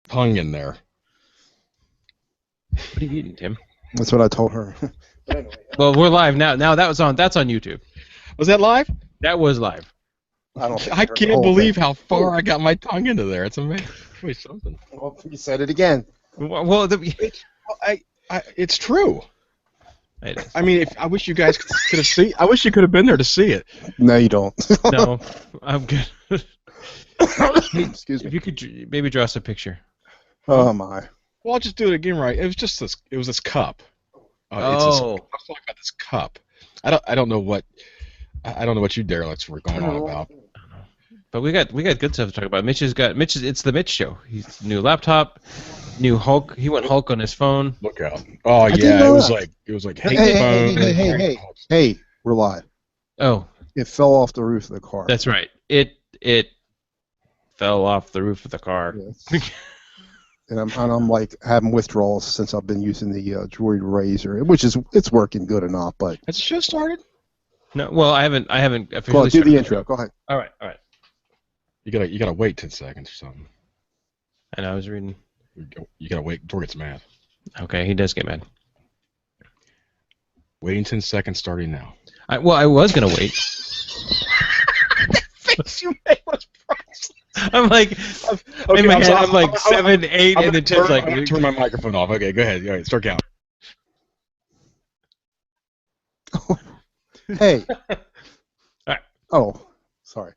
tongue in there. What are you eating, Tim? That's what I told her. But anyway, Well, we're live now. Now that's on YouTube. Was that live? That was live. I don't think I you heard the can't whole believe thing. how far I got my tongue into there. It's amazing. Wait, something. Well, you said it again. Well, It's true. it is. I mean, I wish you guys could have seen. I wish you could have been there to see it. No, you don't. No, I'm good. Excuse If me. you could maybe draw us a picture. Oh my. Well, I'll just do it again, right? It was just this. It was this cup. I was talking about this cup. I don't know what. I don't know what you derelicts were going on about. But we got good stuff to talk about. It's the Mitch show. He's new laptop, new Hulk. He went Hulk on his phone. Look out! Oh didn't yeah, know it was that. like Hey, phone. hey, we're live. Oh, It fell off the roof of the car. that's right. It fell off the roof of the car. Yes. And I'm like having withdrawals since I've been using the Droid Razor, which it's working good enough. But Has the show started? No, well, I haven't officially. go on, do started the intro. Go ahead. All right. You gotta wait 10 seconds or something. And I was reading. You gotta wait. Door gets mad. Okay, he does get mad. Waiting 10 seconds, starting now. I was gonna wait. Face you made was priceless. I'm like, in my head, I'm like 7, 8, and then Tim's like, I'm gonna turn my microphone off. Okay, go ahead. All right, start counting. Hey. All right. Oh, sorry.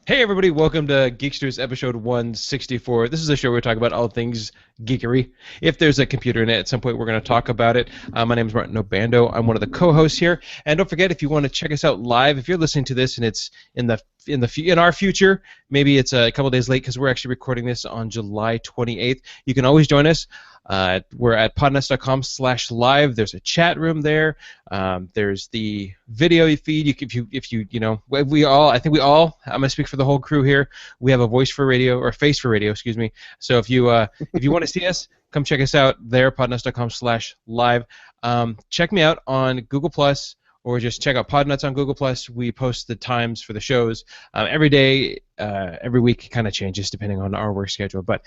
Hey everybody, welcome to Geeksters episode 164. This is a show where we talk about all things geekery. If there's a computer in it, at some point we're going to talk about it. My name is Martin Obando. I'm one of the co-hosts here. And don't forget, if you want to check us out live, if you're listening to this and it's in our future, maybe it's a couple days late because we're actually recording this on July 28th. You can always join us. We're at podnest.com/live. There's a chat room there. There's the video feed. I think we all, I'm gonna speak for the whole crew here. We have a voice for radio, or face for radio, excuse me. So if you want to see us, come check us out there, podnest.com/live. Check me out on Google Plus, or just check out Podnuts on Google Plus. We post the times for the shows every day, every week. Kind of changes depending on our work schedule. But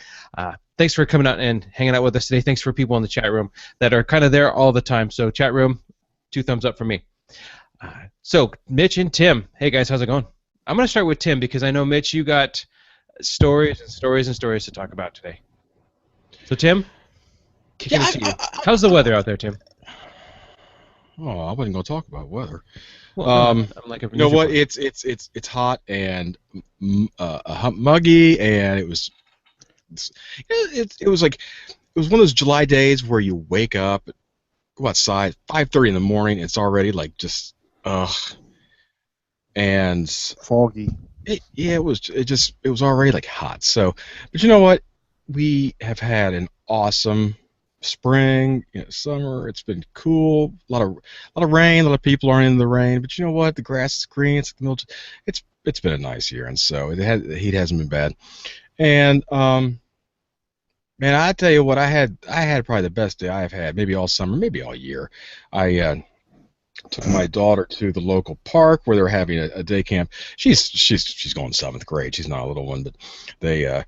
thanks for coming out and hanging out with us today. Thanks for people in the chat room that are kind of there all the time. So chat room, 2 thumbs up for me. So Mitch and Tim, hey guys, how's it going? I'm gonna start with Tim because I know Mitch, you got stories and stories and stories to talk about today. So Tim, how's the weather out there, Tim? Oh, I wasn't gonna talk about weather. Well, I'm like a you know what? It's hot and muggy, and it was one of those July days where you wake up, go outside, 5:30 in the morning. It's already like just and Foggy. it was already like hot. So, but you know what? We have had an awesome spring, summer. It's been cool. A lot of rain. A lot of people are in the rain. But you know what? The grass is green. It's been a nice year, and so the heat hasn't been bad. And man, I tell you what, I had probably the best day I've had, maybe all summer, maybe all year. I took my daughter to the local park where they're having a day camp. She's going 7th grade. She's not a little one, but they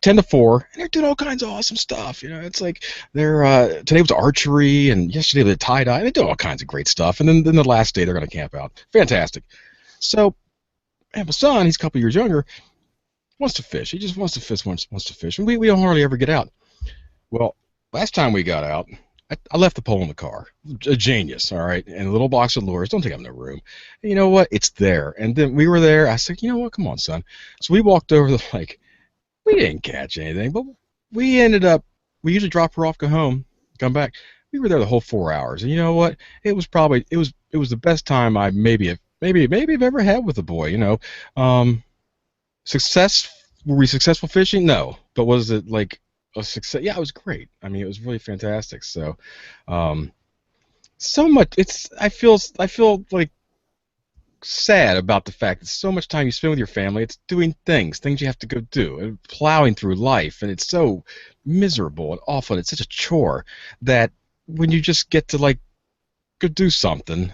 10 to 4, and they're doing all kinds of awesome stuff. It's like they're today was archery, and yesterday they did tie-dye. They do all kinds of great stuff, and then the last day they're going to camp out. Fantastic. So I have a son. He's a couple years younger. Wants to fish. He just wants to fish. Wants to fish, and we don't hardly ever get out. Well, last time we got out, I left the pole in the car. A genius, all right, and a little box of lures. Don't take up no room. And you know what? It's there. And then we were there. I said, you know what? Come on, son. So we walked over the lake. We didn't catch anything, but we ended up. We usually drop her off, go home, come back. We were there the whole 4 hours, and you know what? It was the best time I maybe have ever had with a boy. Were we successful fishing? No, but was it like a success? Yeah, it was great. I mean, it was really fantastic. So, so much. I feel like sad about the fact that so much time you spend with your family, it's doing things you have to go do, and plowing through life, and it's so miserable and awful. And it's such a chore that when you just get to like go do something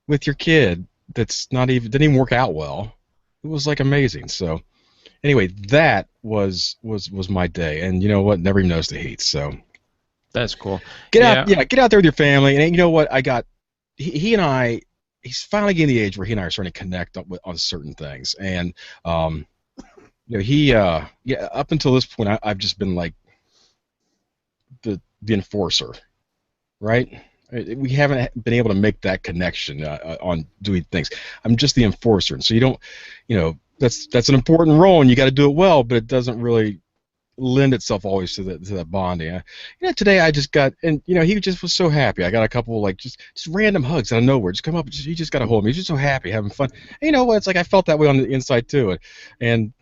with your kid didn't even work out well, it was like amazing. So anyway, that was my day. And you know what? Never even noticed the heat. So That's cool. get out, Yeah. yeah, get out there with your family. And you know what? He and I. He's finally getting the age where he and I are starting to connect on certain things. And yeah, up until this point, I've just been like the enforcer, right? We haven't been able to make that connection on doing things. I'm just the enforcer, and so you don't, that's an important role, and you got to do it well, but it doesn't really lend itself always to that bonding. Today I just got, and he just was so happy. I got a couple like just random hugs out of nowhere. Just come up, he just got a hold of me. He's just so happy, having fun. And you know what? It's like I felt that way on the inside too, and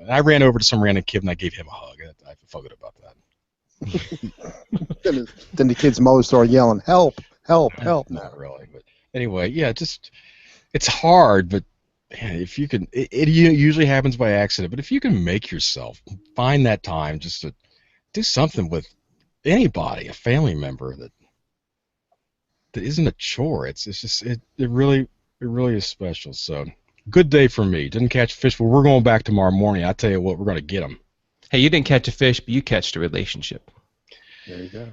I ran over to some random kid and I gave him a hug. I felt good about that. Then the kid's mother started yelling, "Help! Help! Help!" Not really, but anyway, yeah, just it's hard, but man, if you can, it usually happens by accident. But if you can make yourself find that time just to do something with anybody, a family member that isn't a chore, it's just it really is special. So good day for me. Didn't catch fish, but we're going back tomorrow morning. I tell you what, we're going to get them. Hey, you didn't catch a fish, but you catched a relationship. There you go.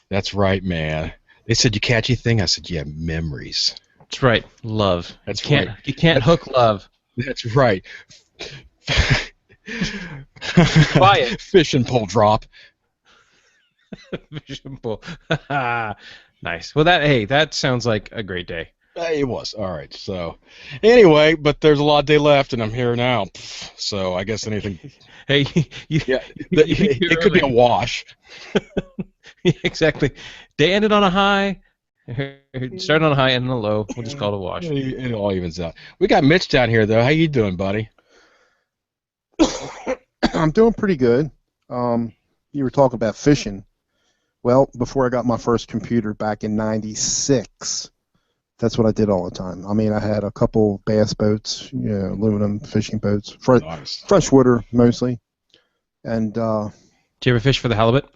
That's right, man. They said, you catch anything? I said, yeah, memories. That's right, love. That's right. You can't hook love. That's right. Quiet. Fish and pole drop. Fish and pull. Nice. Well, that sounds like a great day. It was. All right. So, anyway, but there's a lot of day left, and I'm here now. So I guess anything. Hey, it could be a wash. Yeah, exactly. Day ended on a high. Started on a high, ended on a low. We'll just call it a wash. It all evens out. We got Mitch down here, though. How you doing, buddy? I'm doing pretty good. You were talking about fishing. Well, before I got my first computer back in '96, that's what I did all the time. I mean, I had a couple bass boats, aluminum fishing boats, Nice. freshwater mostly. And Did you ever fish for the halibut?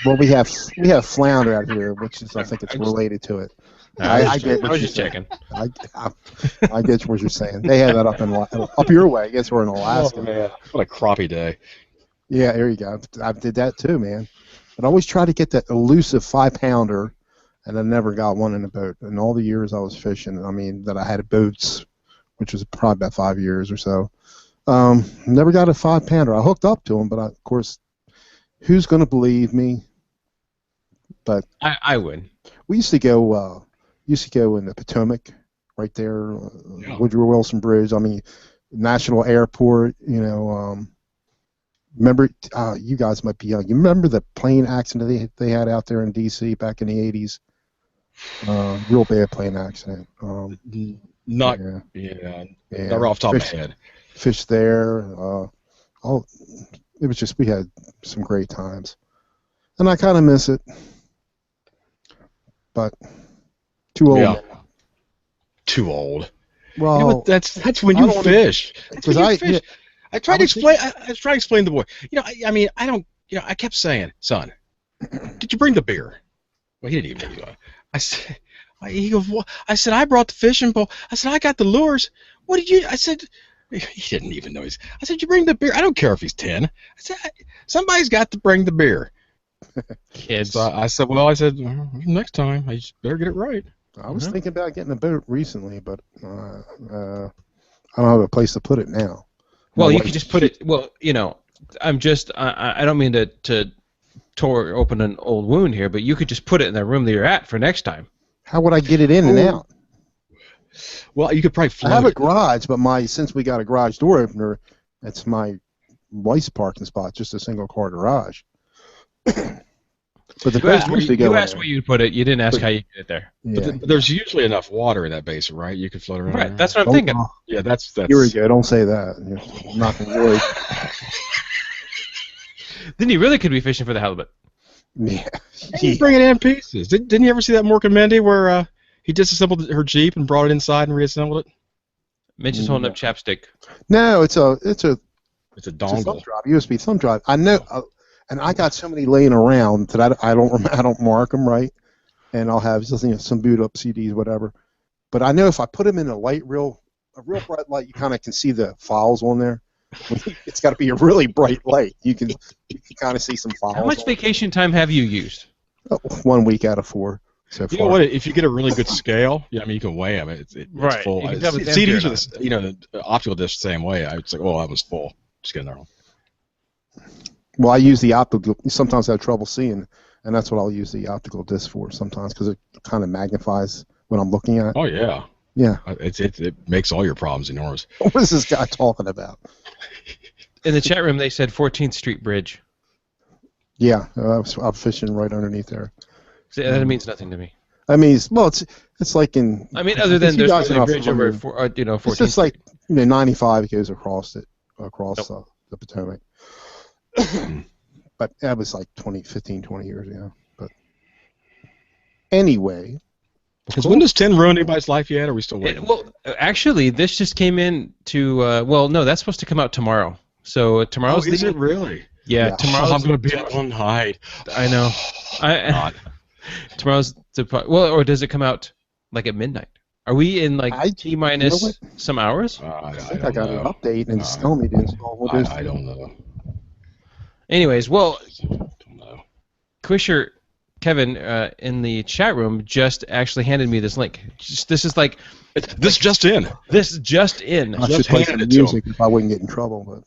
well, we have flounder out here, which is I think it's related to it. I get what I was you're just saying. checking. I get what you're saying. They have that up your way. I guess we're in Alaska. Oh, man. What a crappie day. Yeah, there you go. I did that too, man. But I always try to get that elusive 5-pounder, and I never got one in a boat. In all the years I was fishing, I mean, that I had boats, which was probably about 5 years or so, never got a 5-pounder. I hooked up to them, but of course, who's going to believe me? But I would. we used to go in the Potomac, right there, Yeah. Woodrow Wilson Bridge. I mean, National Airport. Remember, you guys might be young. You remember the plane accident they had out there in D.C. back in the '80s? Real bad plane accident. Not, yeah, not right off the top of my head. Fish there. It was just, we had some great times, and I kind of miss it, but too old. Yeah. now. Too old. Well, You know what, that's when I you don't wanna- fish. That's when because you fish. yeah, I tried I to was explain. I was trying to explain to the boy. I mean, I don't. I kept saying, "Son, did you bring the beer?" Well, he didn't even know. I said, he goes, "What?" I said, "I brought the fishing pole." I said, "I got the lures." What did you? I said, he didn't even know. I said, "You bring the beer." I don't care if he's 10. I said, "Somebody's got to bring the beer." Kids. So I said, "Well," I said, "Next time, I just better get it right." I was thinking about getting a boat recently, but I don't have a place to put it now. Well, My you wife- could just put it. Well, I'm just. I don't mean to tore open an old wound here, but you could just put it in the room that you're at for next time. How would I get it in and Oh, out? Well, you could probably I float have a it. garage, but since we got a garage door opener, it's my wife's parking spot, just a single car garage. But the You asked, boat used to go you in asked there. where you'd put it. You didn't ask how you get it there. Yeah. But there's usually enough water in that basin, right? You could float around. Right. there. That's what I'm Don't- thinking. Yeah, that's. Here we go. Don't say that. I'm not going to worry. Then you really could be fishing for the halibut. Yeah. You bring it in pieces. Didn't you ever see that Mork and Mindy where he disassembled her Jeep and brought it inside and reassembled it? Mitch is holding up chapstick. No, it's a It's a thumb dongle. drive, USB thumb drive. I know, and I got so many laying around that I don't mark them right, and I'll have just, some boot up CDs, whatever. But I know if I put them in a light reel a real bright light, you kind of can see the files on there. It's got to be a really bright light. You can kind of see some files. How much vacation time have you used? 1 week out of 4 so far. You know what? If you get a really good scale, yeah, I mean, you can weigh them. It's Right. full. You can tell it's CDs empty or are the optical disc the same way. I was like, oh, that was full. Just kidding. There. Well, I use the optical. Sometimes I have trouble seeing, and that's what I'll use the optical disc for sometimes because it kind of magnifies what I'm looking at. Oh yeah. Yeah. It makes all your problems enormous. What is this guy talking about? In the chat room, they said 14th Street Bridge. Yeah, I'm fishing right underneath there. So that means nothing to me. I mean, it's like in. I mean, other than you there's guys probably a are bridge over, 14th It's just like Street. 95 goes across Nope. the Potomac. But that was like 20 years ago. But anyway. Has Windows 10 ruined anybody's life yet, or are we still waiting? Well, actually, this just came in to. Well, no, that's supposed to come out tomorrow. So tomorrow's is it really? Yeah, Yeah. tomorrow's. I'm going to be up all night. I know. God. Tomorrow's or does it come out like at midnight? Are we in like T minus you know some hours? I think don't I got know. an update and it's telling me to install Windows. I don't know. Anyways, well, Don't know. Quisher Kevin in the chat room just actually handed me this link. This is like This just in. this just in. I should Just play some handed it to music if I wouldn't get in trouble.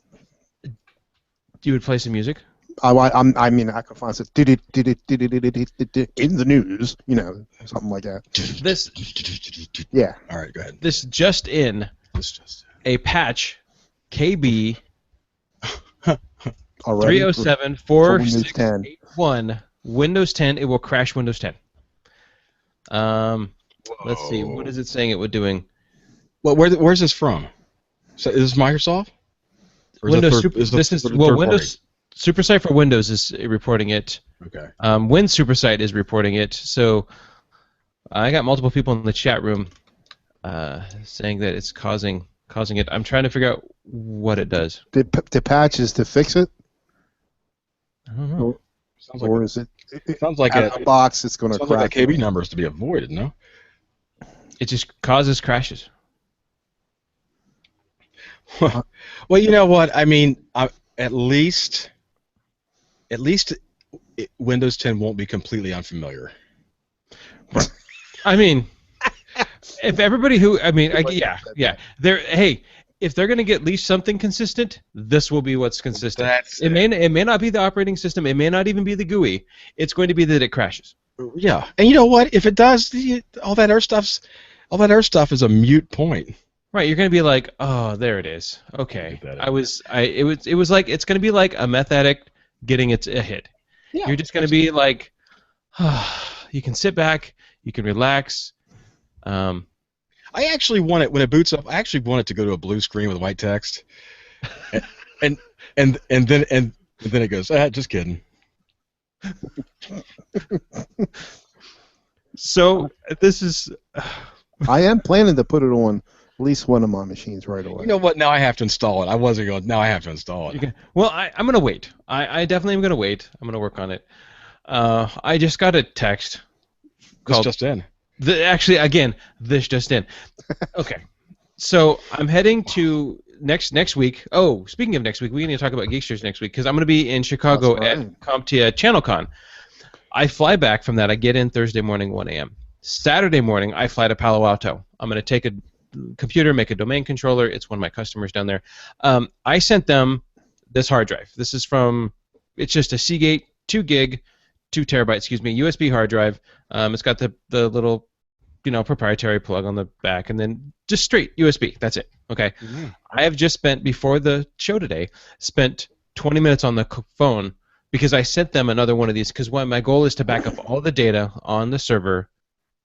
But You would play some music? I mean, I could find some in the news, something like that. This Yeah. All right, go ahead. this just in This just a patch KB Already. 307 Windows 10. 4681 Windows 10. It will crash Windows 10. Let's see. What is it saying it would doing? Well, where's this from? So is this Microsoft? Or is Windows it Super. is the This is third well. party? Windows SuperSite for Windows is reporting it. Okay. Win SuperSite is reporting it. So I got multiple people in the chat room saying that it's causing it. I'm trying to figure out what it does. The patch is to fix it, I don't know. Sounds or like is it sounds like out of the box? It's going to sounds crash. like that KB number is to be avoided, no? It just causes crashes. Well, you know what? I mean, at least Windows 10 won't be completely unfamiliar. I mean, if everybody yeah. If they're going to get at least something consistent, this will be what's consistent. That's it may not be the operating system. It may not even be the GUI. It's going to be that it crashes. Yeah, and you know what? If it does, all that other stuff is a mute point. Right, you're going to be like, oh, there it is. Okay, it was like it's going to be like a meth addict getting a hit. Yeah, You're just going to be like, you can sit back, you can relax. I actually want it when it boots up. I actually want it to go to a blue screen with white text, and then it goes. Just kidding. So this is. I am planning to put it on at least one of my machines right away. You know what? Now I have to install it. I wasn't going. Now I have to install it. Well, I'm going to wait. I definitely am going to wait. I'm going to work on it. I just got a text. This just in. This just in. Okay. So I'm heading to next week. Oh, speaking of next week, we need to talk about Geeksters next week because I'm going to be in Chicago at CompTIA ChannelCon. I fly back from that. I get in Thursday morning, 1 a.m. Saturday morning, I fly to Palo Alto. I'm going to take a computer, make a domain controller. It's one of my customers down there. I sent them this hard drive. This is it's just a Seagate 2 terabyte, USB hard drive. It's got the little, proprietary plug on the back, and then just straight USB. That's it. Okay. Mm-hmm. I have just before the show today, spent 20 minutes on the phone because I sent them another one of these because my goal is to back up all the data on the server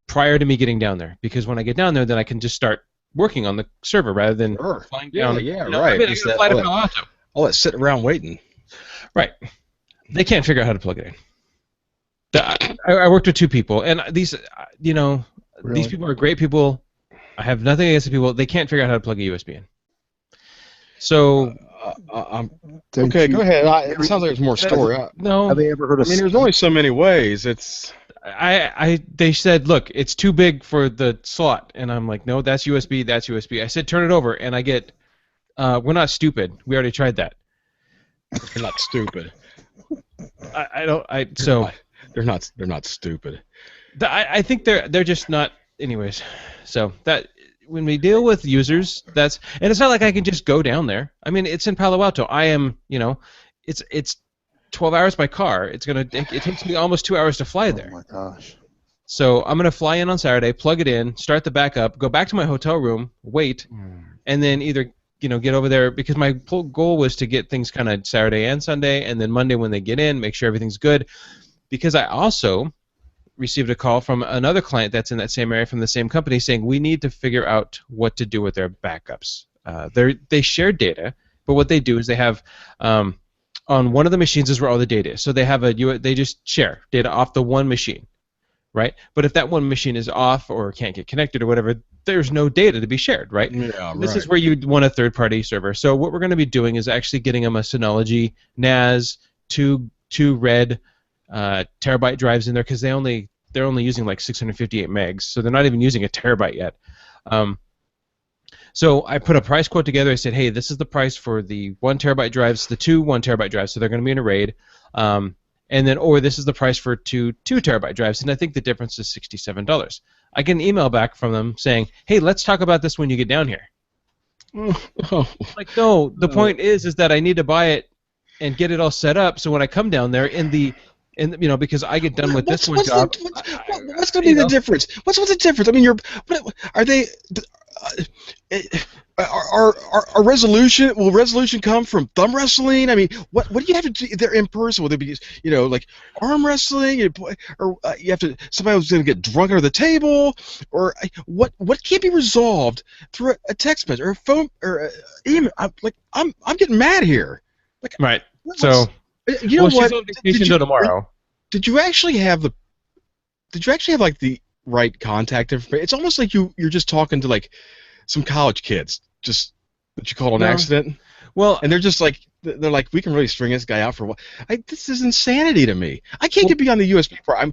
prior to me getting down there, because when I get down there, then I can just start working on the server rather than flying down. Yeah, right. I gotta fly to Palo Alto. All that sitting around waiting. Right. They can't figure out how to plug it in. I worked with 2 people, and these, these people are great people. I have nothing against the people. They can't figure out how to plug a USB in. So Don't okay. you? Go ahead. It sounds like there's more story. No, Have they ever heard I of? mean, there's only so many ways. It's they said, look, it's too big for the slot, and I'm like, no, that's USB, that's USB. I said, turn it over, and I get, we're not stupid. We already tried that. they're not stupid. I don't, I so They're not stupid. I think they're just not. Anyways, so that when we deal with users, and it's not like I can just go down there. I mean, it's in Palo Alto. I am, it's 12 hours by car. It takes me almost 2 hours to fly there. Oh my gosh. So I'm gonna fly in on Saturday, plug it in, start the backup, go back to my hotel room, wait, and then either get over there, because my goal was to get things kind of Saturday and Sunday, and then Monday when they get in, make sure everything's good. Because I also received a call from another client that's in that same area from the same company saying we need to figure out what to do with their backups. They share data, but what they do is they have on one of the machines is where all the data is. So they have they just share data off the one machine, right? But if that one machine is off or can't get connected or whatever, there's no data to be shared, right? Yeah, This right. is where you want a third-party server. So what we're going to be doing is actually getting them a Synology NAS, two red terabyte drives in there, because they're only using like 658 megs, so they're not even using a terabyte yet. So I put a price quote together. I said, hey, this is the price for the 1 terabyte drives, the two 1 terabyte drives, so they're going to be in a RAID. And then, or this is the price for two 2 terabyte drives, and I think the difference is $67. I get an email back from them saying, hey, let's talk about this when you get down here. Oh, Like, no, the point is that I need to buy it and get it all set up, so when I come down there because I get done with this one job. What's going to be the difference? What's the difference? I mean, are they? Are resolution? Will resolution come from thumb wrestling? I mean, what do you have to do? They're in person. Will they be, like arm wrestling? Or you have to somebody who's going to get drunk under the table? Or what can't be resolved through a text message or a phone or email? I'm getting mad here. Like, Right. what's- So. You know well, what? she's on vacation until tomorrow. Did you actually have like the right contact information? It's almost like you're just talking to like some college kids, just that you called an accident. Well, And they're just like we can really string this guy out for a while. This is insanity to me. I can't get beyond the USB part.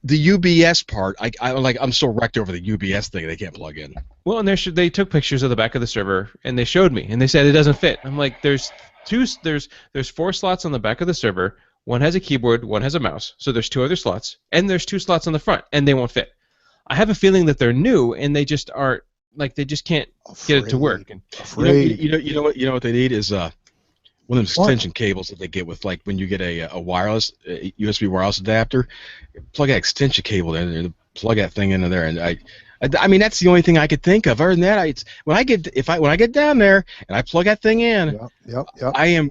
The UBS part. I'm still wrecked over the UBS thing. They can't plug in. well, and they took pictures of the back of the server and they showed me, and they said it doesn't fit. I'm like, there's 4 slots on the back of the server. One has a keyboard, one has a mouse. So there's 2 other slots, and there's 2 slots on the front, and they won't fit. I have a feeling that they're new and they just aren't, like, they just can't get it to work. And, You know what they need is one of those extension cables that they get with, like, when you get a USB wireless adapter. Plug that extension cable in and plug that thing into there, and I mean, that's the only thing I could think of. Other than that, when I get down there and I plug that thing in, Yep. I'm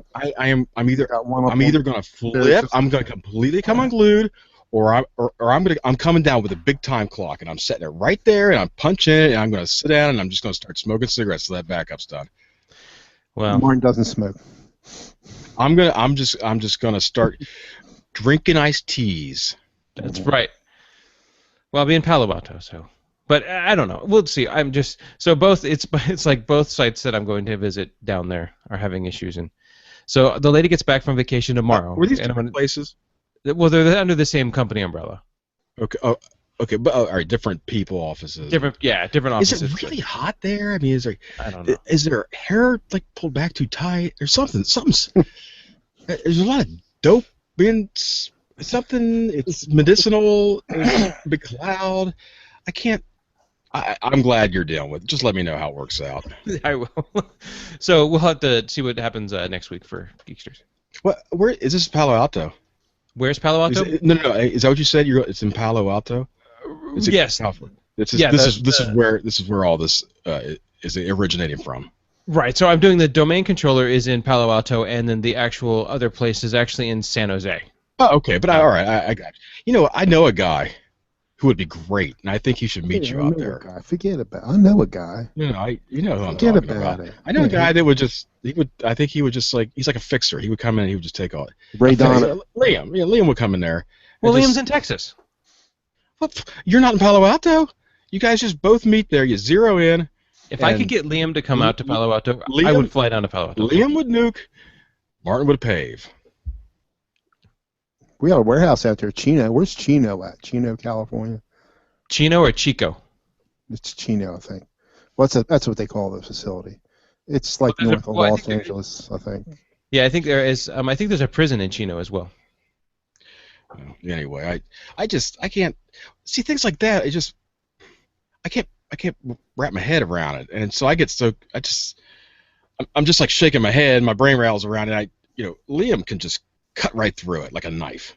either going to flip, I'm going to completely come unglued, or I'm coming down with a big time clock, and I'm setting it right there, and I'm punching it, and I'm going to sit down, and I'm just going to start smoking cigarettes till that backup's done. well, Martin doesn't smoke. I'm just going to start drinking iced teas. that's right. Well, I'll be in Palo Alto, so. But I don't know. We'll see. I'm just so both. It's like both sites that I'm going to visit down there are having issues, and so the lady gets back from vacation tomorrow. Were these and different places? Well, they're under the same company umbrella. Okay. Oh, okay. But all right, different people offices. Different offices. Is it really hot there? I mean, I don't know. Is there hair like pulled back too tight or something? There's a lot of dope in something. It's medicinal. There's a big cloud. I can't. I'm glad you're dealing with it. Just let me know how it works out. I will. So we'll have to see what happens next week for Geeksters. Where is this? Palo Alto? Where's Palo Alto? No. Is that what you said? It's in Palo Alto. Yes. This is where all this is originating from. Right. So I'm doing the domain controller is in Palo Alto, and then the actual other place is actually in San Jose. Oh, okay. But all right, I got you. I know a guy who would be great, and I think he should meet you out there. Forget about it. I know a guy. You know who I'm Forget talking about about. it. I know a guy that would just I think he would just he's like a fixer. He would come in and he would just take all it. Ray Donovan. Liam would come in there. Well, Liam's in Texas. What? You're not in Palo Alto? You guys just both meet there. You zero in. If I could And get Liam to come out to Palo Alto, I Liam- would fly down to Palo Alto. Liam would nuke, Martin would pave. we got a warehouse out there, Chino. Where's Chino at? Chino, California. Chino or Chico? It's Chino, I think. That's what they call the facility. It's like Well, north of well, I Los think there- Angeles, I think. Yeah, I think there is. I think there's a prison in Chino as well. Anyway, I can't see things like that. I can't wrap my head around it, and so I'm just like shaking my head. My brain rattles around, and Liam can just cut right through it like a knife.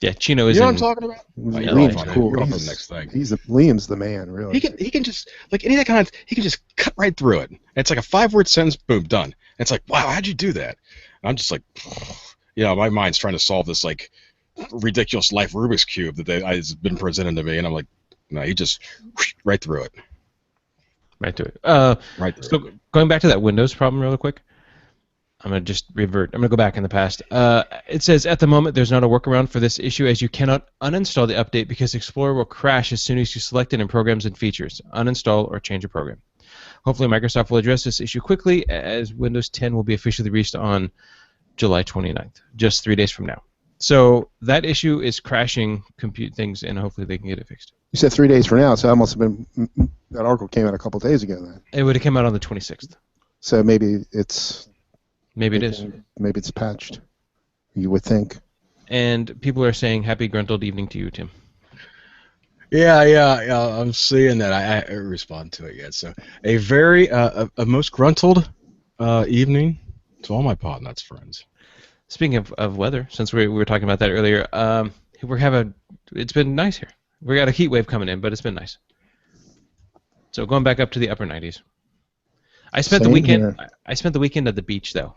Yeah, Chino is You know in. what I'm talking about? Liam's Fine. cool. We're on to the next thing. Liam's the man, really. He can just like any of that kind of he can just cut right through it. And it's like a 5-word sentence, boom, done. And it's like, wow, how'd you do that? And I'm just like, my mind's trying to solve this like ridiculous life Rubik's cube that has been presented to me, and I'm like, no, he just right through it. Right to it. Right through So going back to that Windows problem real quick, I'm going to just revert. I'm going to go back in the past. It says, at the moment, there's not a workaround for this issue as you cannot uninstall the update because Explorer will crash as soon as you select it in Programs and Features. Uninstall or change a program. Hopefully, Microsoft will address this issue quickly as Windows 10 will be officially released on July 29th, just 3 days from now. So that issue is crashing compute things, and hopefully they can get it fixed. You said 3 days from now, so that must have been that article came out a couple of days ago then. It would have come out on the 26th. So maybe it's Maybe it is. maybe it's patched. You would think. And people are saying happy gruntled evening to you, Tim. Yeah, I'm seeing that. I haven't responded to it yet. So a very a most gruntled evening to all my Podnuts friends. Speaking of weather, since we were talking about that earlier, it's been nice here. We got a heat wave coming in, but it's been nice. So going back up to the upper 90s. I spent the Same weekend. here. I spent the weekend at the beach though.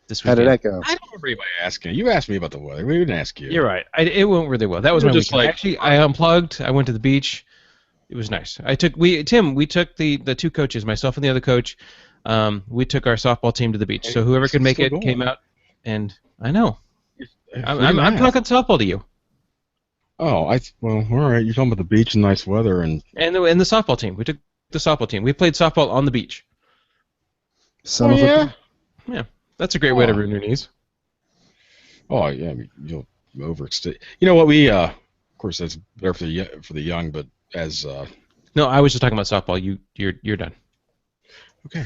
This How weekend. did that go? I don't remember anybody asking. You asked me about the weather. We didn't ask you. You're right. It went really well. That was You were my just weekend. like- Actually, I unplugged. I went to the beach. It was nice. We took the two coaches, myself and the other coach. We took our softball team to the beach. So whoever could make Still it going. came out, and I know. I'm nice. talking softball to you. Oh, well, all right. You're talking about the beach and nice weather, and And the softball team. We took the softball team. We played softball on the beach. Son of a Yeah, that's a great way to Oh. ruin your knees. oh yeah, I mean, you'll overstay. You know what? We of course that's better for the young, but as No, I was just talking about softball. You're done. okay.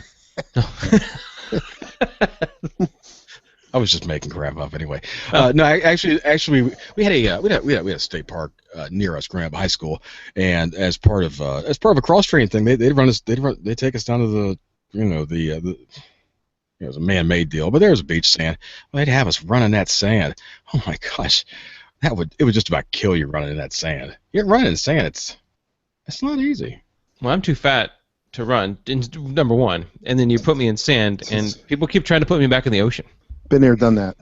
I was just making crap up anyway. No, actually, we had a state park near us, growing up high school, and as part of a cross training thing, they'd take us down to the it was a man-made deal, but there was a beach sand. Well, they'd have us running that sand. Oh my gosh, it would just about kill you running in that sand. You're running in sand. It's not easy. Well, I'm too fat to run. Number one, and then you put me in sand, and people keep trying to put me back in the ocean. Been there, done that.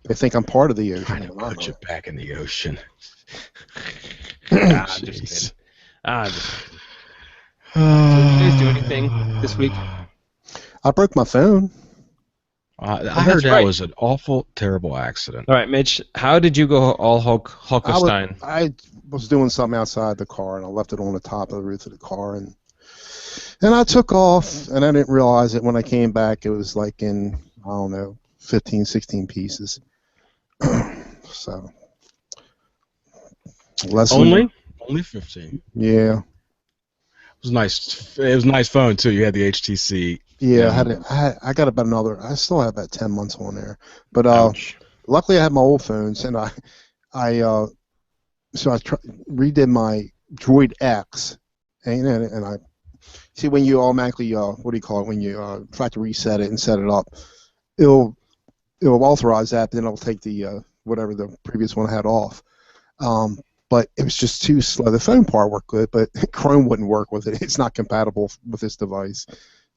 They think I'm part of the ocean. Trying to put you back in the ocean. I'm just kidding. Jeez. I'm just kidding. Did you guys do anything this week? I broke my phone. I that's heard that right. was an awful, terrible accident. All right, Mitch. How did you go all Hulkenstein? I was doing something outside the car, and I left it on the top of the roof of the car, and I took off, and I didn't realize it when I came back. It was like in, I don't know, 15, 16 pieces. So, Only 15. Yeah. It was nice. It was a nice phone too. You had the HTC. Yeah, Yeah. I got about another. I still have about 10 months on there, but Ouch. luckily I had my old phones, and I redid my Droid X, and I see when you automatically what do you call it when you try to reset it and set it up, it'll authorize that, but then it'll take the whatever the previous one had off. But it was just too slow. The phone part worked good, but Chrome wouldn't work with it. It's not compatible with this device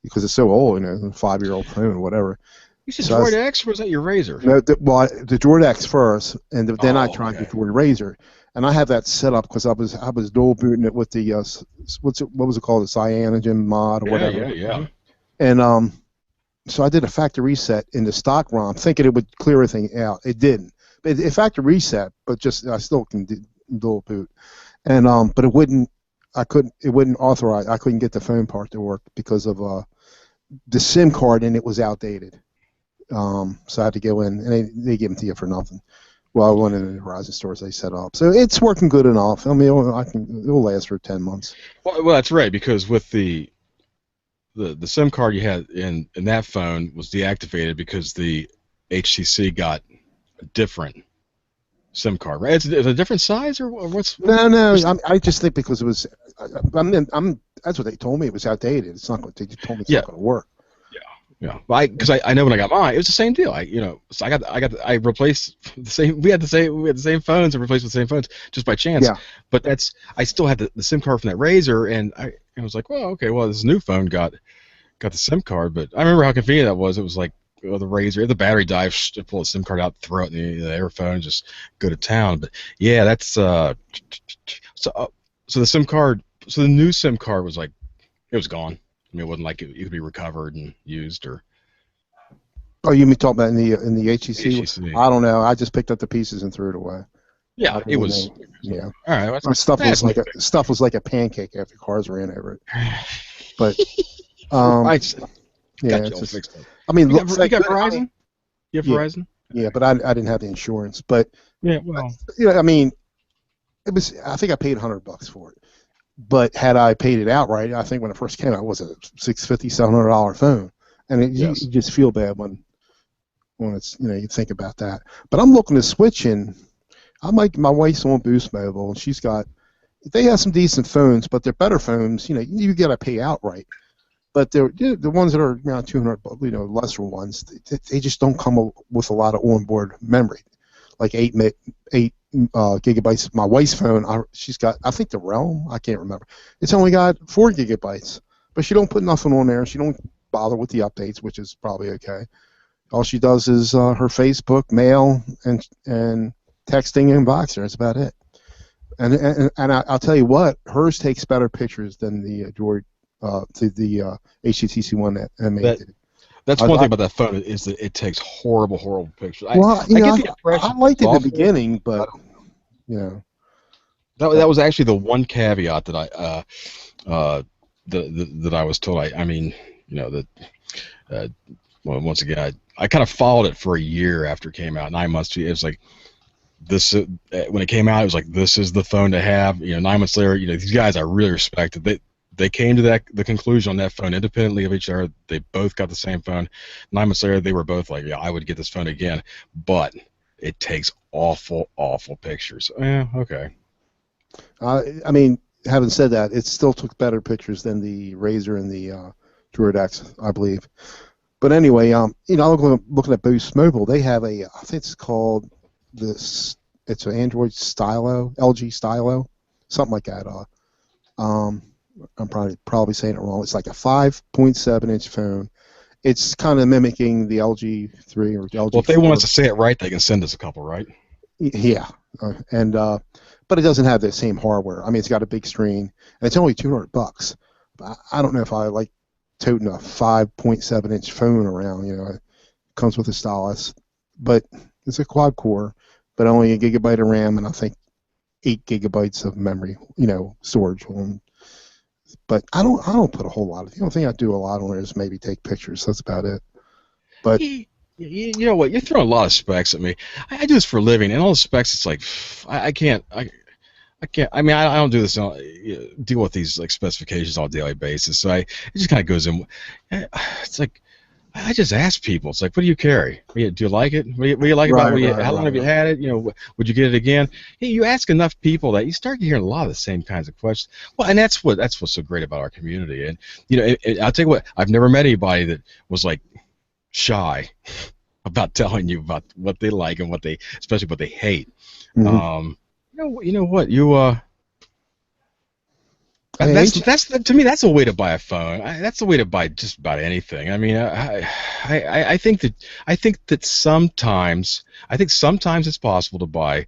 because it's so old, a 5-year-old phone or whatever. You said So Droid X, or was that your Razor? No, the Droid X first, and then I tried the okay. Droid Razor, and I have that set up because I was dual booting it with the what was it called, the Cyanogen mod or whatever. Yeah. And so I did a factory reset in the stock ROM, thinking it would clear everything out. It didn't. It factory reset, but just I still can dual boot, and but it wouldn't I couldn't. It wouldn't authorize. I couldn't get the phone part to work because of the SIM card, and it was outdated. So I had to go in, and they give them to you for nothing. Well, I went in the Verizon stores they set up, so it's working good enough. I mean, it'll last for 10 months. Well, that's right, because with the SIM card you had in that phone was deactivated because the HTC got a different SIM card, right? It's a different size, or what's? No. I just think because it was. That's what they told me. It was outdated. It's not. They just told me it's not going to work. Yeah, because I know when I got mine, it was the same deal. So I replaced the same. We had the same phones and replaced with the same phones just by chance. Yeah. But I still had the SIM card from that Razor, and I was like, well, okay, well, this new phone got the SIM card, but I remember how convenient that was. It was like, well, the Razor, the battery died, pull the SIM card out, throw it in the earphone, just go to town. But yeah, that's so the SIM card, so the new SIM card was like, it was gone. I mean, it wasn't like it could be recovered and used or. Oh, you mean talking about in the HEC? HEC. I don't know. I just picked up the pieces and threw it away. Yeah, it was. Yeah. All right. Well, my stuff was like a pancake after cars ran over it. But yeah, it's just, I mean, you got Verizon? You have Verizon? Yeah, but I didn't have the insurance. But yeah, well, I mean, it was. I think I paid $100 for it. But had I paid it outright, I think when it first came out, it was a $650, $700 phone, and you just feel bad when it's you think about that. But I'm looking to switch in. My wife's on Boost Mobile, and they have some decent phones, but they're better phones. You got to pay outright. But they're the ones that are around $200, lesser ones. They just don't come with a lot of onboard memory, like 8 gigabytes. My wife's phone, she's got, I think the Realm, I can't remember. It's only got 4 gigabytes, but she don't put nothing on there. She don't bother with the updates, which is probably okay. All she does is her Facebook, mail, and texting and Voxer. That's about it. And I'll tell you what, hers takes better pictures than the Droid, the HTC one that made it. That's one thing about that phone is that it takes horrible pictures. I liked it in the beginning, but that was actually the one caveat that that I was told. I mean, well, once again, I kind of followed it for a year after it came out. 9 months. It was like this when it came out. It was like, this is the phone to have. 9 months later, these guys I really respected. They came to the conclusion on that phone independently of each other. They both got the same phone. 9 months later, they were both like, yeah, I would get this phone again, but it takes awful pictures. Yeah, okay. I mean, having said that, it still took better pictures than the Razor and the Droid X, I believe. But anyway, looking at Boost Mobile, they have I think it's called it's an Android Stylo, LG Stylo, something like that. I'm probably saying it wrong. It's like a 5.7-inch phone. It's kind of mimicking the LG 3 or LG. Well, if they want us to say it right, they can send us a couple, right? Yeah, but it doesn't have the same hardware. I mean, it's got a big screen, and it's only $200. But I don't know if I like toting a 5.7-inch phone around. It comes with a stylus, but it's a quad core, but only 1 gigabyte of RAM, and I think 8 gigabytes of memory, storage. But I don't put a whole lot of. The only thing I do a lot on it is maybe take pictures. That's about it. But you know what? You're throwing a lot of specs at me. I do this for a living, and all the specs. It's like I can't. I mean, I don't do this. Deal with these like specifications on a daily basis. So it just kind of goes in. It's like I just ask people. It's like, what do you carry? Do you like it? What do you like about it? How long have you had it? Would you get it again? You ask enough people that you start hearing a lot of the same kinds of questions. Well, and that's what's so great about our community. And I'll tell you what, I've never met anybody that was like shy about telling you about what they like and especially what they hate. Mm-hmm. You know what that's to me, that's a way to buy a phone. That's a way to buy just about anything. I mean, I think that sometimes it's possible to buy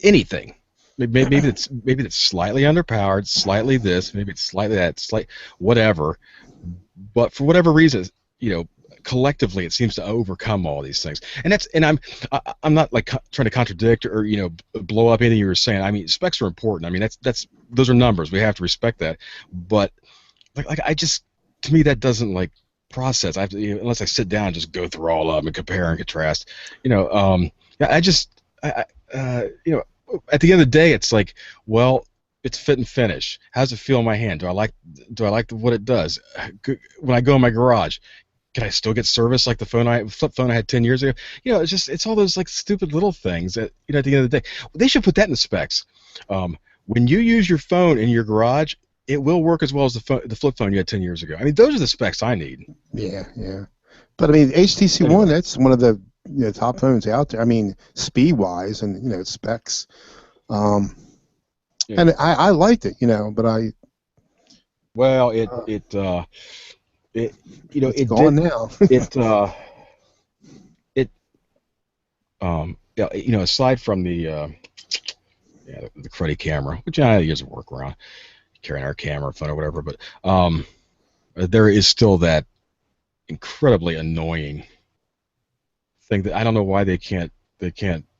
anything. Maybe it's slightly underpowered, slightly this, maybe it's slightly that, whatever. But for whatever reason, collectively it seems to overcome all these things. And I'm not like trying to contradict or blow up anything you were saying. I mean, specs are important. I mean, that's those are numbers. We have to respect that. But like I just, to me, that doesn't like process. I have to, unless I sit down and just go through all of them and compare and contrast. Yeah, at the end of the day, it's like, well, it's fit and finish. How's it feel in my hand? Do I like what it does? When I go in my garage, can I still get service like the flip phone I had 10 years ago? It's all those like stupid little things that, at the end of the day, they should put that in the specs. When you use your phone in your garage, it will work as well as the flip phone you had 10 years ago. I mean, those are the specs I need. Yeah, yeah. But I mean, HTC One, that's one of the top phones out there. I mean, speed-wise and specs. Yeah. And I liked it, but Well, it's it gone did now. aside from the cruddy camera, which I use a workaround, carrying our camera, phone, or whatever, but there is still that incredibly annoying thing that I don't know why they can't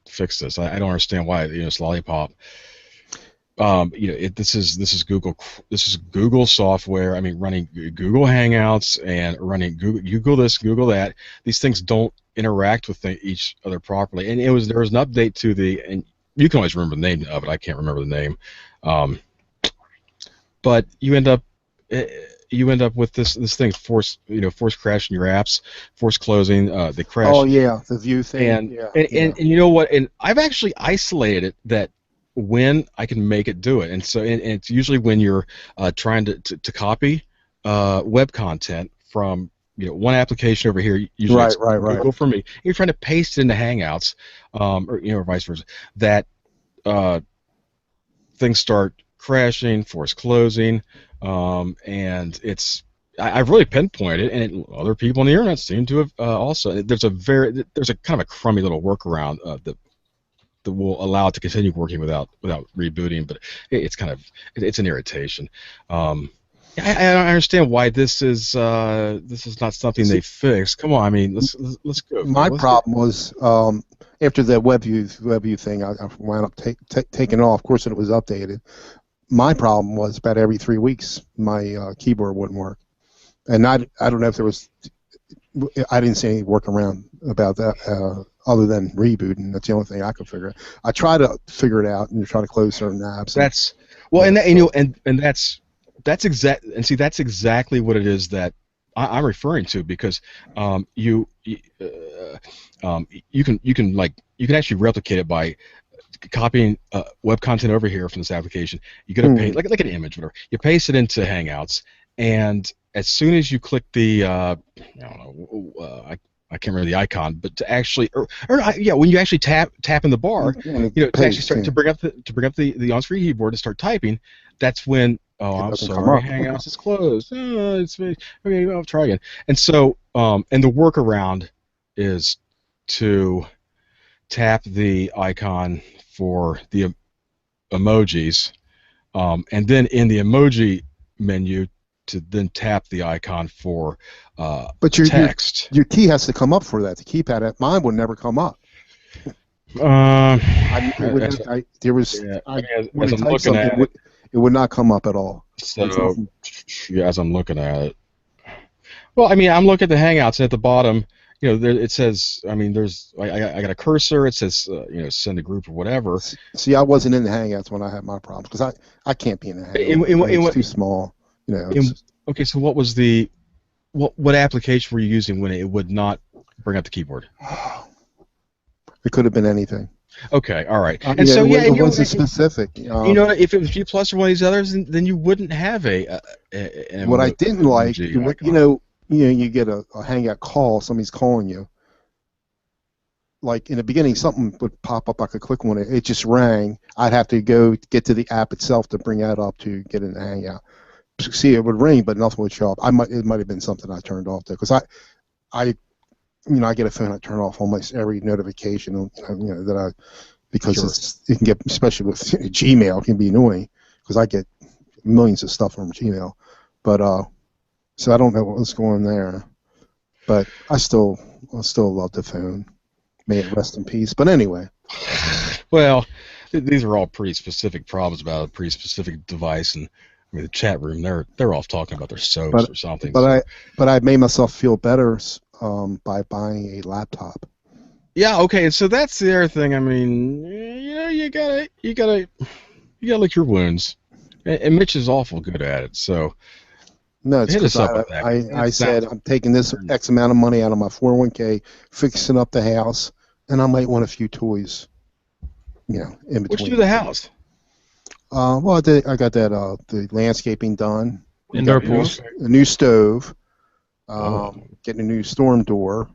fix this. I don't understand why it's lollipop. This is Google software. I mean, running Google Hangouts and running Google this, Google that. These things don't interact with each other properly. And there was an update to and you can always remember the name of it. I can't remember the name. But you end up with this thing force crashing your apps, force closing, the crash. Oh yeah, the view thing. And you know what? And I've actually isolated it that when I can make it do it, and it's usually when you're trying to copy web content from one application over here, usually it's Google for me. You're trying to paste it into Hangouts, or vice versa. That things start crashing, force closing, and I've really pinpointed it, and other people on the internet seem to have also. There's a kind of a crummy little workaround that will allow it to continue working without rebooting, but it's an irritation. I understand why this is not something they fixed. Come on, I mean, let's go. My problem was after the WebView thing, I wound up taking it off. Of course, it was updated. My problem was about every 3 weeks, my keyboard wouldn't work, and I don't know if there was. I didn't see any workaround about that other than rebooting. That's the only thing I could figure out. I try to figure it out and try to close certain apps. That's exactly what it is that I'm referring to, because you can actually replicate it by copying web content over here from this application. You get a paste like an image, whatever. You paste it into Hangouts, and as soon as you click the I can't remember the icon, but to actually when you actually tap in the bar, to actually start to bring up the on-screen keyboard to start typing, that's when I'm sorry, Hangouts is closed. Okay, I'll try again. And so and the workaround is to tap the icon for the emojis, and then in the emoji menu to then tap the icon for text. Your key has to come up for that. The keypad, mine would never come up. It would not come up at all. So, as I'm looking at it, well, I mean, I'm looking at the Hangouts, and at the bottom, it says, I mean, I got a cursor. It says, send a group or whatever. See, I wasn't in the Hangouts when I had my problems, because I can't be in the Hangouts. It's too small. Okay, so what was what application were you using when it would not bring up the keyboard? It could have been anything. Okay, all right. And it wasn't specific. If it was G Plus or one of these others, then you wouldn't have a what I didn't like, you get a Hangout call, somebody's calling you. Like in the beginning, something would pop up. I could click on it. It just rang. I'd have to go get to the app itself to bring that up to get in the Hangout. See, it would ring, but nothing would show up. It might have been something I turned off there, because I get a phone. I turn off almost every notification. Because it can get, especially with Gmail, it can be annoying, because I get millions of stuff from Gmail. But so I don't know what was going on there. But I still love the phone. May it rest in peace. But anyway. Well, these are all pretty specific problems about a pretty specific device, and I mean the chat room they're all talking about their soaps or something. But I made myself feel better by buying a laptop. Yeah, okay, so that's the other thing. I mean, you gotta lick your wounds, and Mitch is awful good at it. So No, it's hit us because up with that. I said I'm taking this X amount of money out of my 401k, fixing up the house, and I might want a few toys, in between. What you do to the house? Well, I got that the landscaping done. Indoor Got pools. A new stove. Oh. Getting a new storm door.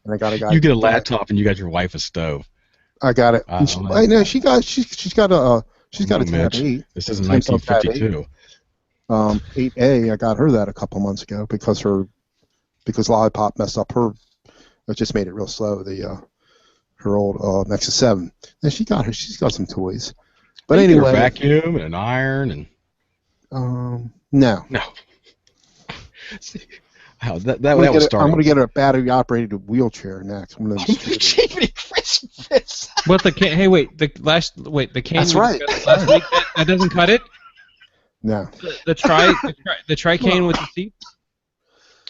And I got a guy. You get a laptop and you got your wife a stove. I got it. I know she's got a Tab Mitch. 8. This is 1952. 8A. I got her that a couple months ago because Lollipop messed up her. It just made it real slow. Her old Nexus 7. And she's got some toys. But You anyway, get a vacuum and an iron and no. How that was starting. I'm gonna get a battery operated wheelchair next. Oh, Jiminy Christmas! What the cane? Hey, wait. The cane. That's right. Last week that doesn't cut it. No. The tri cane with the seat.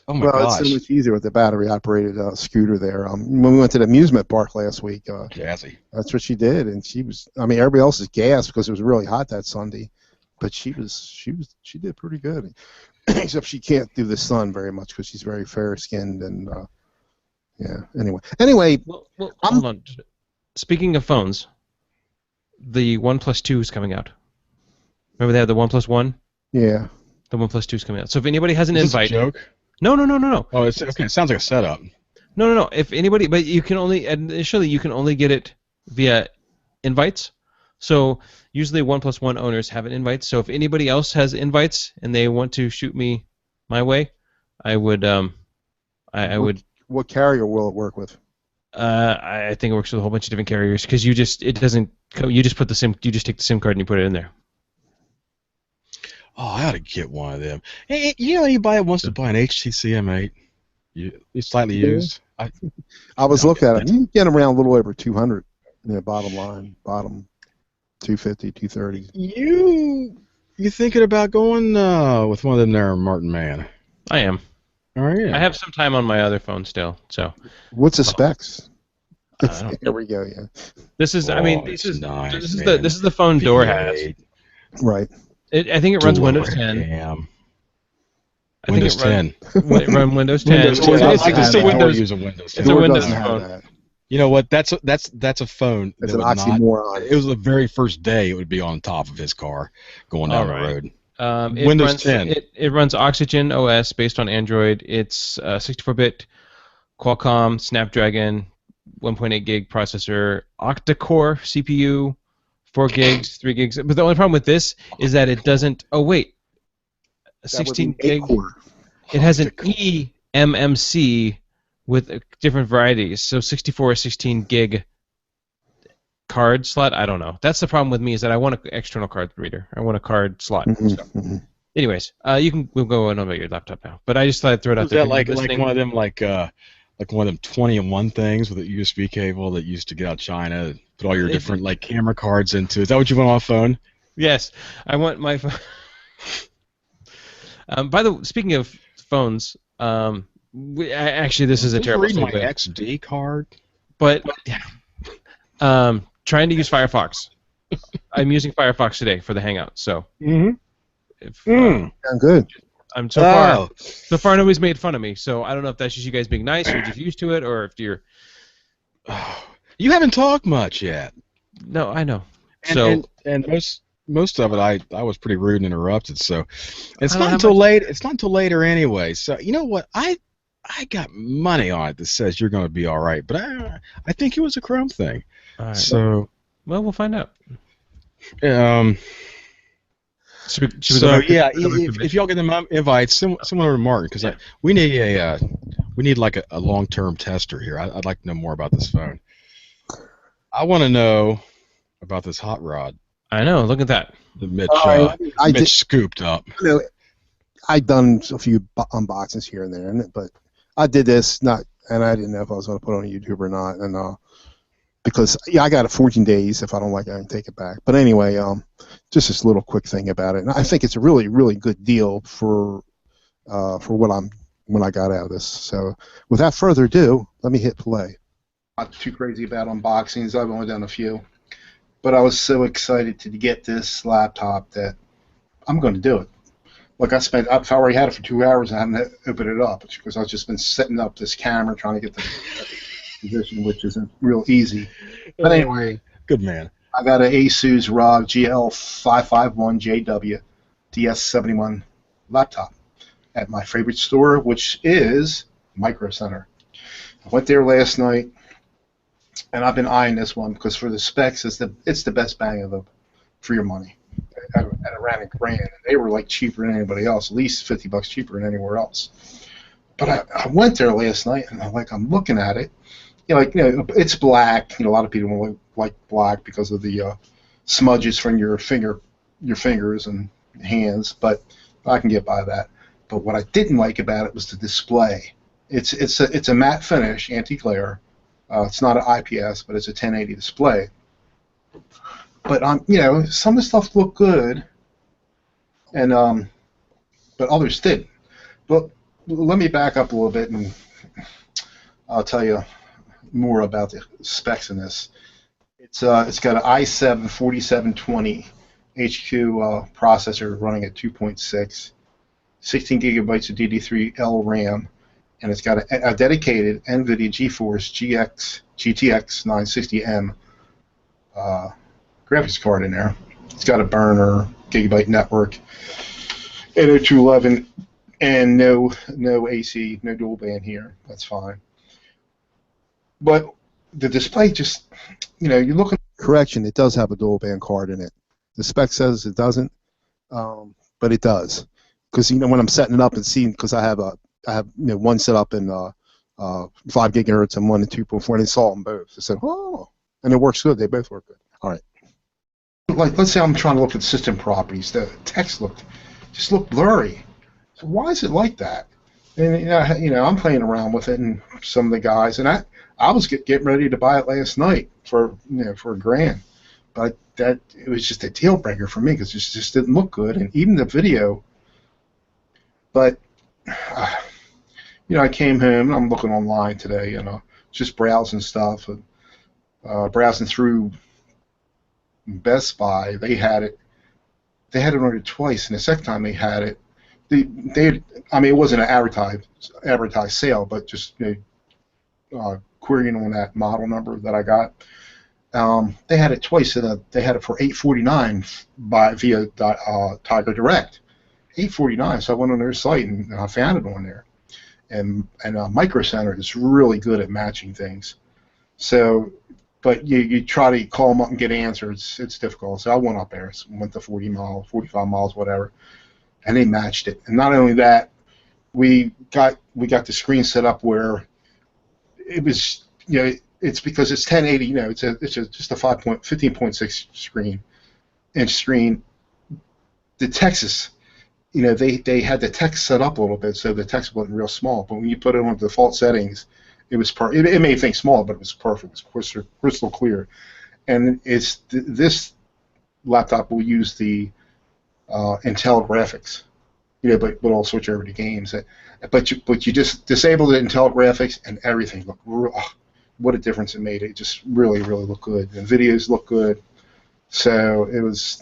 Oh my Well, gosh! it's so much easier with the battery operated scooter there. When we went to the amusement park last week, Jazzy. that's what she did, and she was. I mean, everybody else is gassed because it was really hot that Sunday, but she did pretty good. Except she can't do the sun very much because she's very fair-skinned and yeah. Anyway. Well, hold on. Speaking of phones, the OnePlus 2 is coming out. Remember they had the OnePlus 1? Yeah. The OnePlus 2 is coming out. So if anybody has an Is this invite, a joke? no. Oh, it's okay. It sounds like a setup. No. If anybody, but you can only get it via invites. So usually 1+1 owners have an invite. So if anybody else has invites and they want to shoot me my way, I would I would. What carrier will it work with? I think it works with a whole bunch of different carriers because you just take the SIM card and you put it in there. Oh, I ought to get one of them. Hey, anybody that wants to buy an HTC M8? You slightly used? I was looking at it. You can get them around a little over 200. Bottom 250, 230. You thinking about going with one of them there, Martin Man? I am. All right. I have some time on my other phone still, so. What's the specs? I don't know. There we go. Yeah. This is. This is nice. This is the phone Door has. Right. I think it runs Windows 10. Damn. Windows 10. Run Windows 10. Windows 10. It's It's a a Windows. using Windows 10. It's a Door Windows doesn't have phone. that. You know what? That's a phone. It's that an would not- oxymoron. It was the very first day it would be on top of his car going down the road. Windows 10. It runs Oxygen OS based on Android. It's 64-bit Qualcomm Snapdragon 1.8 gig processor, octa-core CPU, 4 gigs, 3 gigs. But the only problem with this is that it doesn't. Oh wait, 16 gig. It has an eMMC with different varieties. So 64 or 16 gig card slot. I don't know. That's the problem with me is that I want an external card reader. I want a card slot. So. Anyways, we'll go on about your laptop now. But I just thought I'd throw it out Is there. that like one of them like one of them 20-in-1 things with a USB cable that used to get out of China, and put all your different like camera cards into? Is that what you want on a phone? Yes, I want my phone. Speaking of phones, actually this is a terrible read my segue. XD card. But trying to use Firefox. I'm using Firefox today for the Hangout. So if Sound good. I'm so far nobody's made fun of me. So I don't know if that's just you guys being nice or just used to it or if you're. You haven't talked much yet. No, I know. And most of it I was pretty rude and interrupted. So it's not until late. It's not until later anyway. So you know what I got money on it that says you're going to be all right. But I think it was a Chrome thing. All right. So we'll find out. If y'all get them invites, send one over to Martin because we need like a long-term tester here. I'd like to know more about this phone. I want to know about this hot rod. I know. Look at that. The Mitch, Mitch scooped up. I've done a few unboxings here and there, but I did this and I didn't know if I was going to put it on YouTube or not, and because I got it 14 days. If I don't like it, I can take it back. But anyway, just this little quick thing about it, and I think it's a really, really good deal for what I got out of this. So without further ado, let me hit play. Not too crazy about unboxings. I've only done a few, but I was so excited to get this laptop that I'm going to do it. Look, I've already had it for 2 hours and I haven't opened it up. It's because I've just been setting up this camera, trying to get the position, which isn't real easy. But anyway, good man. I got an Asus ROG GL551JW DS71 laptop at my favorite store, which is Micro Center. I went there last night, and I've been eyeing this one because for the specs, it's the best bang for your money. At around $1,000, they were like cheaper than anybody else, at least $50 cheaper than anywhere else. But I went there last night, and I'm looking at it. It's black. A lot of people don't like black because of the smudges from your fingers and hands. But I can get by that. But what I didn't like about it was the display. It's a matte finish, anti-glare. It's not an IPS, but it's a 1080 display. But some of the stuff looked good, and but others didn't. But let me back up a little bit, and I'll tell you more about the specs in this. It's got an i7 4720 HQ processor running at 2.6, 16 gigabytes of DD3L RAM, and it's got a dedicated NVIDIA GeForce GTX 960M graphics card in there. It's got a burner, gigabyte network, 802.11, and no AC, no dual band here. That's fine. But the display just, you're looking. Correction, it does have a dual band card in it. The spec says it doesn't, but it does. Because when I'm setting it up and seeing, because I have one set up in 5 gigahertz and one in 2.4, and I saw them both. I said, oh, and it works good. They both work good. All right. Like, let's say I'm trying to look at system properties. The text just looked blurry. So why is it like that? And I'm playing around with it, and some of the guys, and I was getting ready to buy it last night for $1,000, but it was just a deal breaker for me because it just didn't look good, and even the video. But I came home and I'm looking online today, just browsing stuff, browsing through Best Buy. They had it ordered twice, and the second time they had it, it wasn't an advertised sale, but just querying on that model number that I got. They had it twice, and they had it for $849 via Tiger Direct. $849. So I went on their site and I found it on there. And Micro Center is really good at matching things. So, but you try to call them up and get answers. It's difficult. So I went up there, went to 40 miles, 45 miles, whatever, and they matched it. And not only that, we got the screen set up where it was, it's because it's 1080. It's just a 15.6 inch screen. The text they had the text set up a little bit so the text wasn't real small. But when you put it on default settings, it was it made things small, but it was perfect. It was crystal clear. And this laptop will use the Intel graphics. But we'll switch over to games. But you just disabled the Intel graphics and everything looked what a difference it made. It just really, really looked good. And videos look good. So it was,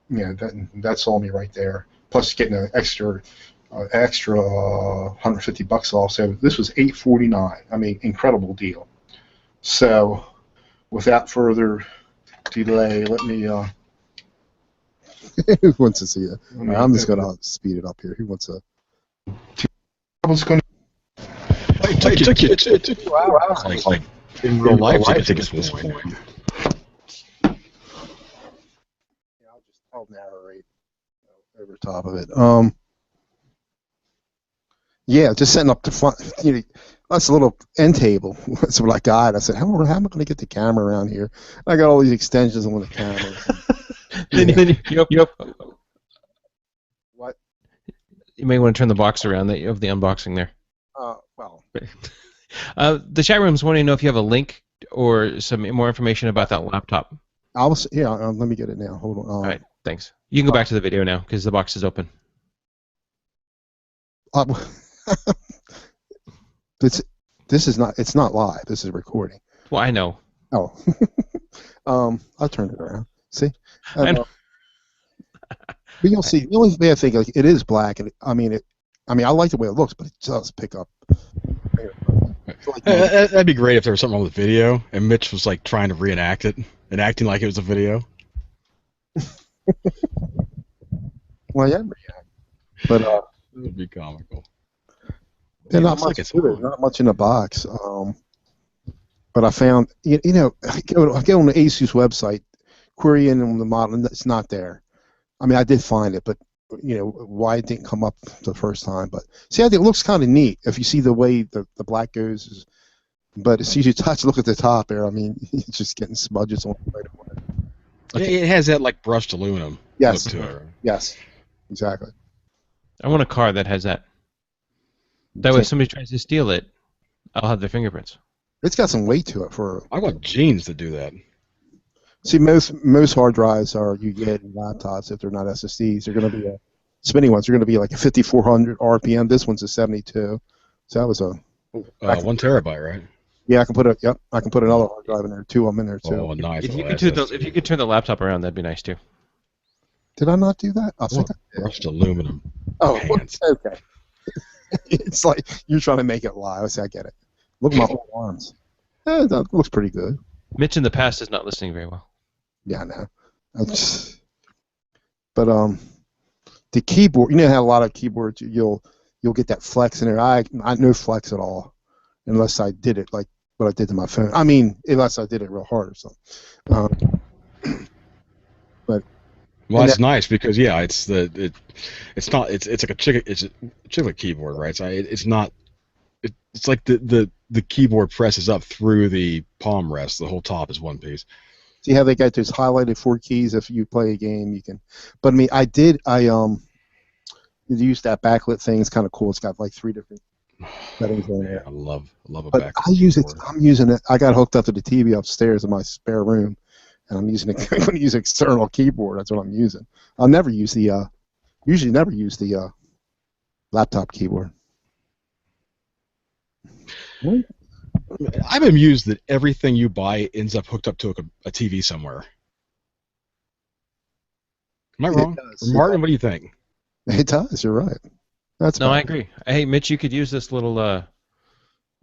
that sold me right there. Plus getting an extra $150 off. So this was $849. I mean, incredible deal. So without further delay, let me. Who wants to see that? I'm just gonna speed it up here. Who wants to? I was going. It took 2 hours. Like in real life, to get to this point. I'll narrate over top of it. Yeah, just setting up the front. That's a little end table. That's what I got. I said, how am I going to get the camera around here? I got all these extensions on the camera. Yep. What? You may want to turn the box around that you have the unboxing there. Well, The chat room's wanting to know if you have a link or some more information about that laptop. yeah. Let me get it now. Hold on. All right, thanks. You can go back to the video now because the box is open. Uh, this is not. It's not live. This is recording. Well, I know. Oh. I'll turn it around. See. I know. But you'll see. The only bad thing, like, it is black, and I mean, I like the way it looks, but it does pick up. Like, That'd be great if there was something wrong with the video and Mitch was like trying to reenact it and acting like it was a video. well, yeah, but That would be comical. yeah, It not looks much. like it's To it, on. not much in the box. But I found, I go on the Asus website, querying on the model, and it's not there. I mean, I did find it, but why it didn't come up the first time. But see, I think it looks kind of neat if you see the way the black goes. But as soon as you look at the top there, I mean, it's just getting smudges on it right away. It has that like brushed aluminum Yes. look to it. Right? Yes, exactly. I want a car that has that. That way, if somebody tries to steal it, I'll have their fingerprints. It's got some weight to it for. I want jeans to do that. See, most hard drives you get in laptops, if they're not SSDs, they're going to be spinning ones. They're going to be like a 5400 RPM. This one's a 72. So that was a 1 terabyte, right? yeah. I can put another hard drive in there, two of them in there too. Oh, nice. If you could turn the laptop around, that'd be nice too. Did I not do that? I think I did. Brushed aluminum. Oh, Hands. okay. It's like you're trying to make it live. I say I get it. Look at my whole arms. That looks pretty good. Mitch in the past is not listening very well. Yeah, I know. But the keyboard. You know how a lot of keyboards you'll get that flex in there. I no flex at all, unless I did it like what I did to my phone. I mean, unless I did it real hard or something. But Well, that's nice because yeah, it's like a chiclet keyboard, right? So it's not. It's like the keyboard presses up through the palm rest. The whole top is one piece. see how they got those highlighted 4 keys. If you play a game, you can. But I mean, I used that backlit thing. It's kind of cool. It's got like 3 different settings on there. I love a But backlit I use it. keyboard. I'm using it. I got hooked up to the TV upstairs in my spare room, and I'm using it. I'm going to use external keyboard. That's what I'm using. I'll never use the. Usually, never use the laptop keyboard. I'm amused that everything you buy ends up hooked up to a TV somewhere. Am I wrong? does. Martin, what do you think? It does. You're right. That's No, I fine. agree. Hey, Mitch, you could use this little,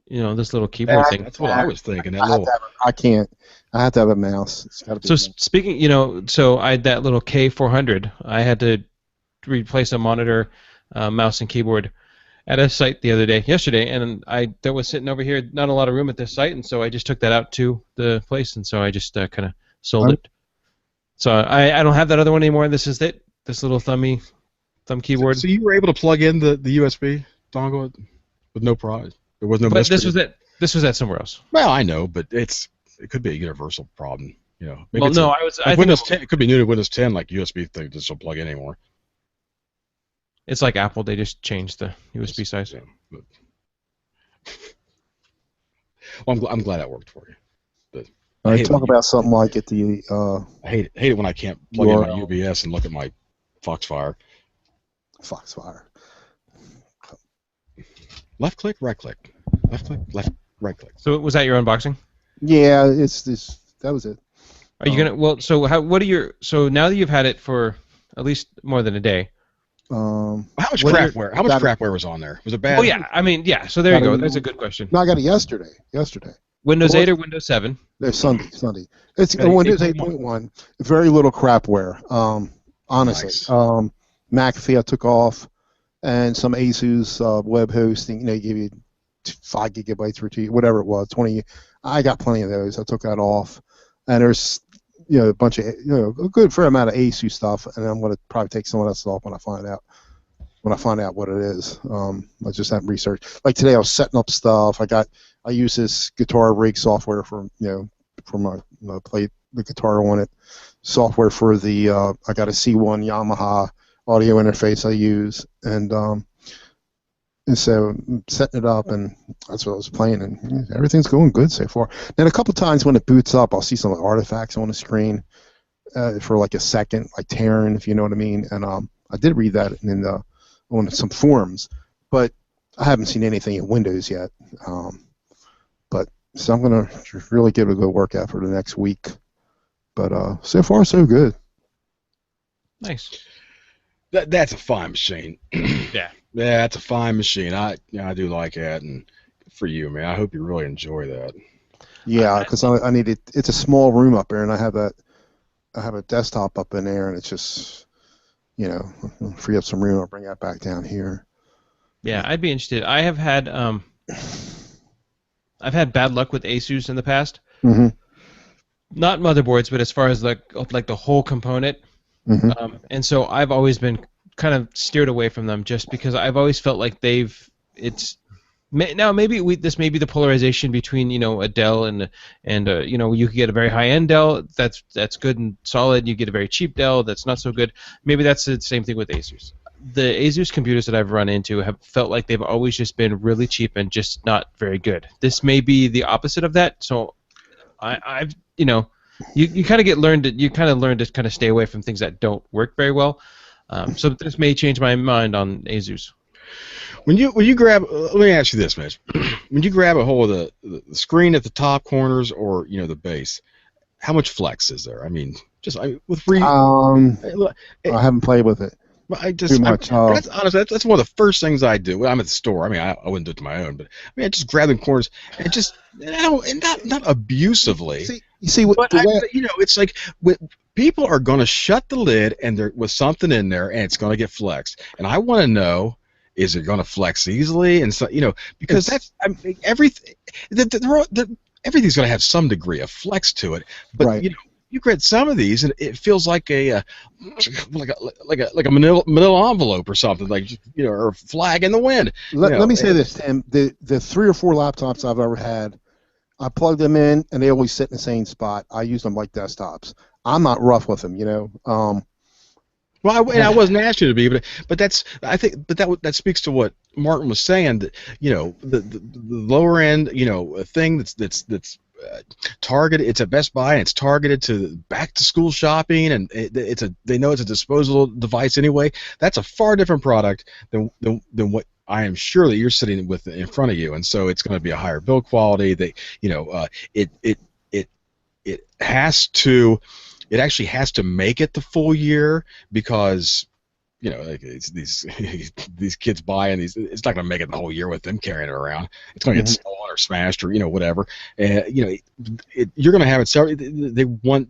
this little keyboard thing. That's what I was thinking. That I, have little. to have I can't. I have to have a mouse. It's got to be. So speaking, so I had that little K400. I had to replace a monitor, mouse, and keyboard at a site yesterday, and there was sitting over here, not a lot of room at this site, and so I just took that out to the place, and so I just kind of sold it. So I don't have that other one anymore. This is it. This little thumb keyboard. So you were able to plug in the USB dongle with no prize. There was no. But mystery. this was at somewhere else. Well, I know, but it could be a universal problem. Maybe Well, it's no, I think Windows 10. It could be new to Windows 10, like USB thing doesn't still plug in anymore. it's like Apple. They just changed the USB size. Yeah, but, well, I'm glad that worked for you. But I hate talk when about something like it. I hate it when I can't plug in my UBS and look at my Foxfire. Foxfire. Left click, right click. Left click, right click. So was that your unboxing? Yeah, it's this. That was it. Are you gonna? Well, so so now that you've had it for at least more than a day. How much what crapware? How much crapware was on there? Was it bad? Oh yeah, I mean yeah. So there you go. That's a good question. No, I got it yesterday. Windows 8 or Windows 7? There's Sunday. It's Okay, Windows 8.1. 8.1. Very little crapware. Honestly. Nice. McAfee I took off, and some Asus web hosting. You give you 5 gigabytes for 2, whatever it was, 20. I got plenty of those. I took that off, and there's a bunch of a good fair amount of Asus stuff, and I'm going to probably take some of that stuff when I find out. What it is. I just haven't researched. Like today, I was setting up stuff. I use this guitar rig software for my play the guitar on it. Software for the I got a C1 Yamaha audio interface I use, and And so I'm setting it up, and that's what I was playing, and everything's going good so far. Then a couple times when it boots up, I'll see some artifacts on the screen for like a second, like tearing, if you know what I mean. And I did read that on some forums, but I haven't seen anything in Windows yet. But so I'm gonna really give it a good workout for the next week. But so far so good. Nice. That's a fine machine. Yeah. Yeah, that's a fine machine. I do like that, and for you, man. I hope you really enjoy that. Yeah, because I need it. It's a small room up there, and I have a desktop up in there, and it's just, free up some room. I'll bring that back down here. Yeah, I'd be interested. I've had bad luck with Asus in the past. Mm-hmm. Not motherboards, but as far as like the whole component. Mm-hmm. And so I've always been kind of steered away from them, just because I've always felt like now maybe this may be the polarization between a Dell and you could get a very high end Dell that's good and solid. You get a very cheap Dell that's not so good. Maybe that's the same thing with Asus. The Asus computers that I've run into have felt like they've always just been really cheap and just not very good. This may be the opposite of that. So I've you kind of learn to kind of stay away from things that don't work very well. So this may change my mind on Asus. When you grab, let me ask you this, Mitch. When you grab a hold of the screen at the top corners or the base, how much flex is there? I mean, with free. I haven't played with it. Too much. That's honestly, that's one of the first things I do when I'm at the store. I mean, I wouldn't do it to my own, but I mean, I just grab the corners and just and not abusively. You see what it's like people are going to shut the lid and there with something in there and it's going to get flexed, and I want to know. Is it going to flex easily? And so, because everything. Everything's going to have some degree of flex to it. But right. You grab some of these, and it feels like a manila envelope or something, or a flag in the wind. Let me say this, Tim. The 3 or 4 laptops I've ever had, I plug them in, and they always sit in the same spot. I use them like desktops. I'm not rough with them, Well, I wasn't asking you to be, but that speaks to what Martin was saying, that the lower end thing that's targeted. It's a Best Buy and it's targeted to back to school shopping, and they know it's a disposable device anyway. That's a far different product than what I am sure that you're sitting with in front of you, and so it's going to be a higher build quality. It has to. It actually has to make it the full year because, these kids buying these. It's not going to make it the whole year with them carrying it around. It's going to get stolen or smashed or whatever. You're going to have it. They want.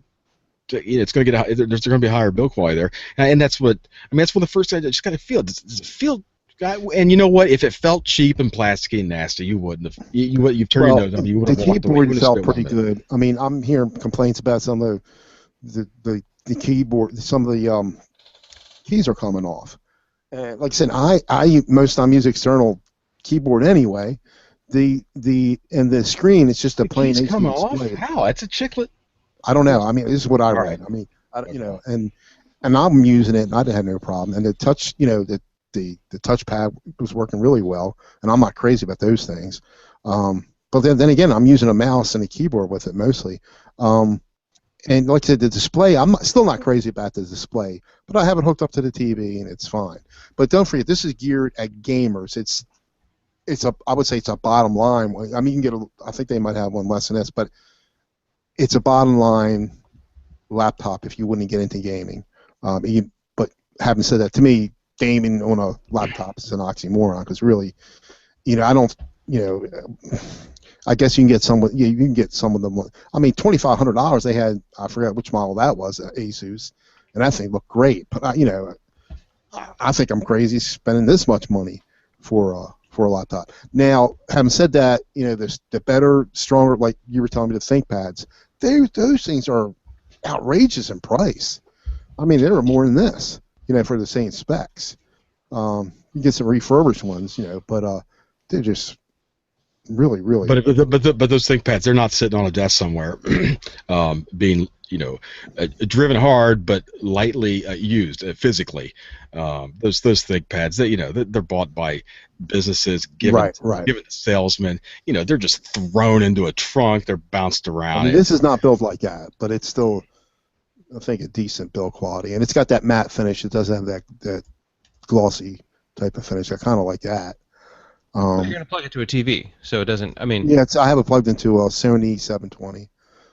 It's going to get. There's going to be a higher build quality there, and that's what. I mean, that's one of the first things I just got to feel. Does it feel? And you know what? If it felt cheap and plasticky and nasty, you wouldn't have. You've turned your nose on. You would have walked away. The keyboard felt pretty good. I mean, I'm hearing complaints about some of the keyboard. Some of the keys are coming off. And like I said, I most time use external keyboard anyway. The screen, it's just a plain keys come off. display. How? It's a chiclet. I don't know. I mean, this is what I read. I mean, and I'm using it, and I had no problem. And the touch, the touchpad was working really well, and I'm not crazy about those things. But then again, I'm using a mouse and a keyboard with it mostly. And like I said, the display, I'm still not crazy about the display, but I have it hooked up to the TV and it's fine. But don't forget, this is geared at gamers. I would say it's a bottom line. I mean, you can get I think they might have one less than this, but it's a bottom line laptop if you wouldn't get into gaming. But having said that, to me, gaming on a laptop is an oxymoron because really, I don't, I guess you can get some. You can get some of them. I mean, $2,500 they had. I forgot which model that was, Asus, and that thing looked great. But I think I'm crazy spending this much money for a laptop. Now, having said that, the better, stronger, like you were telling me, the ThinkPads. Those things are outrageous in price. I mean, they were more than this, for the same specs. You get some refurbished ones, but they're just really. But those ThinkPads, they're not sitting on a desk somewhere, being driven hard but lightly used physically. Those ThinkPads, they're bought by businesses, given Right, right. given to salesmen. They're just thrown into a trunk. They're bounced I around. mean, this is not built like that, but it's still, I think, a decent build quality, and it's got that matte finish. It doesn't have that glossy type of finish. I kind of like that. But you're gonna plug it to a TV, so it doesn't. I mean, Yeah, I have it plugged into a Sony 720.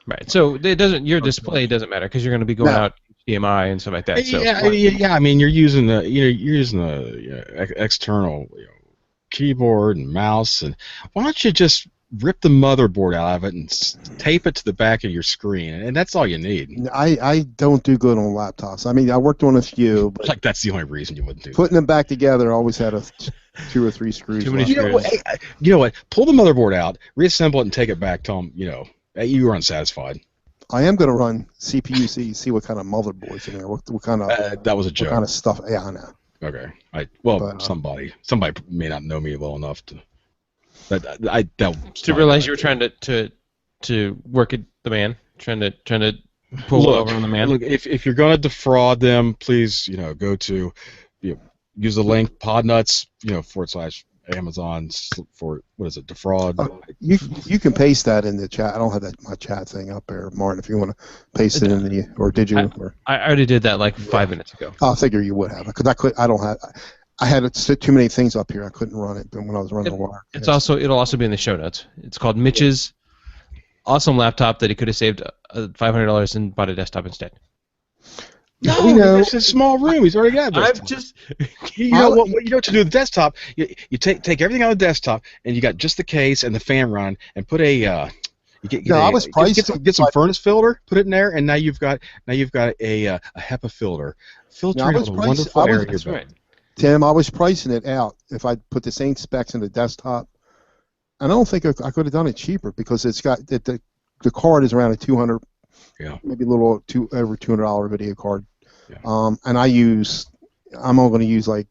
right. So it doesn't. Your display doesn't matter because you're gonna be going No. out HDMI and stuff like that. So Yeah. I mean, you're using the external keyboard and mouse, and why don't you just rip the motherboard out of it and tape it to the back of your screen, and that's all you need. I don't do good on laptops. I mean, I worked on a few, but Like that's the only reason you wouldn't do putting them back together, I always had 2 or 3 screws. Too many left. screws. You know what? Pull the motherboard out, reassemble it, and take it back. Tell them, that you were unsatisfied. I am going to run CPU-C, see what kind of motherboards in there. What kind of That was a what joke. kind of stuff? Yeah, I know. Okay. But, Somebody may not know me well enough to. To realize you were trying to work at the man, trying to pull over on the man. Look, if you're going to defraud them, please, go to, use the link podnuts, / Amazon for what is it, defraud. You can paste that in the chat. I don't have my chat thing up there, Martin. If you want to paste it in the, or did you? I already did that like 5 minutes ago. I figure you would have, because I had too many things up here. I couldn't run it when I was running the wire. It'll also be in the show notes. It's called Mitch's awesome laptop that he could have saved $500 and bought a desktop instead. No, it's a small room. He's already got a desktop. I'm just. What you know what to do with the desktop? You take everything out of the desktop, and you got just the case and the fan run, and put a I was priced. Get some furnace filter, put it in there, and now you've got a HEPA filter filtering out a wonderful area. That's right. Tim, I was pricing it out if I put the same specs in the desktop, and I don't think I could have done it cheaper, because it's got the card is around a 200, maybe a little over $200 video card. Yeah. And I'm only going to use like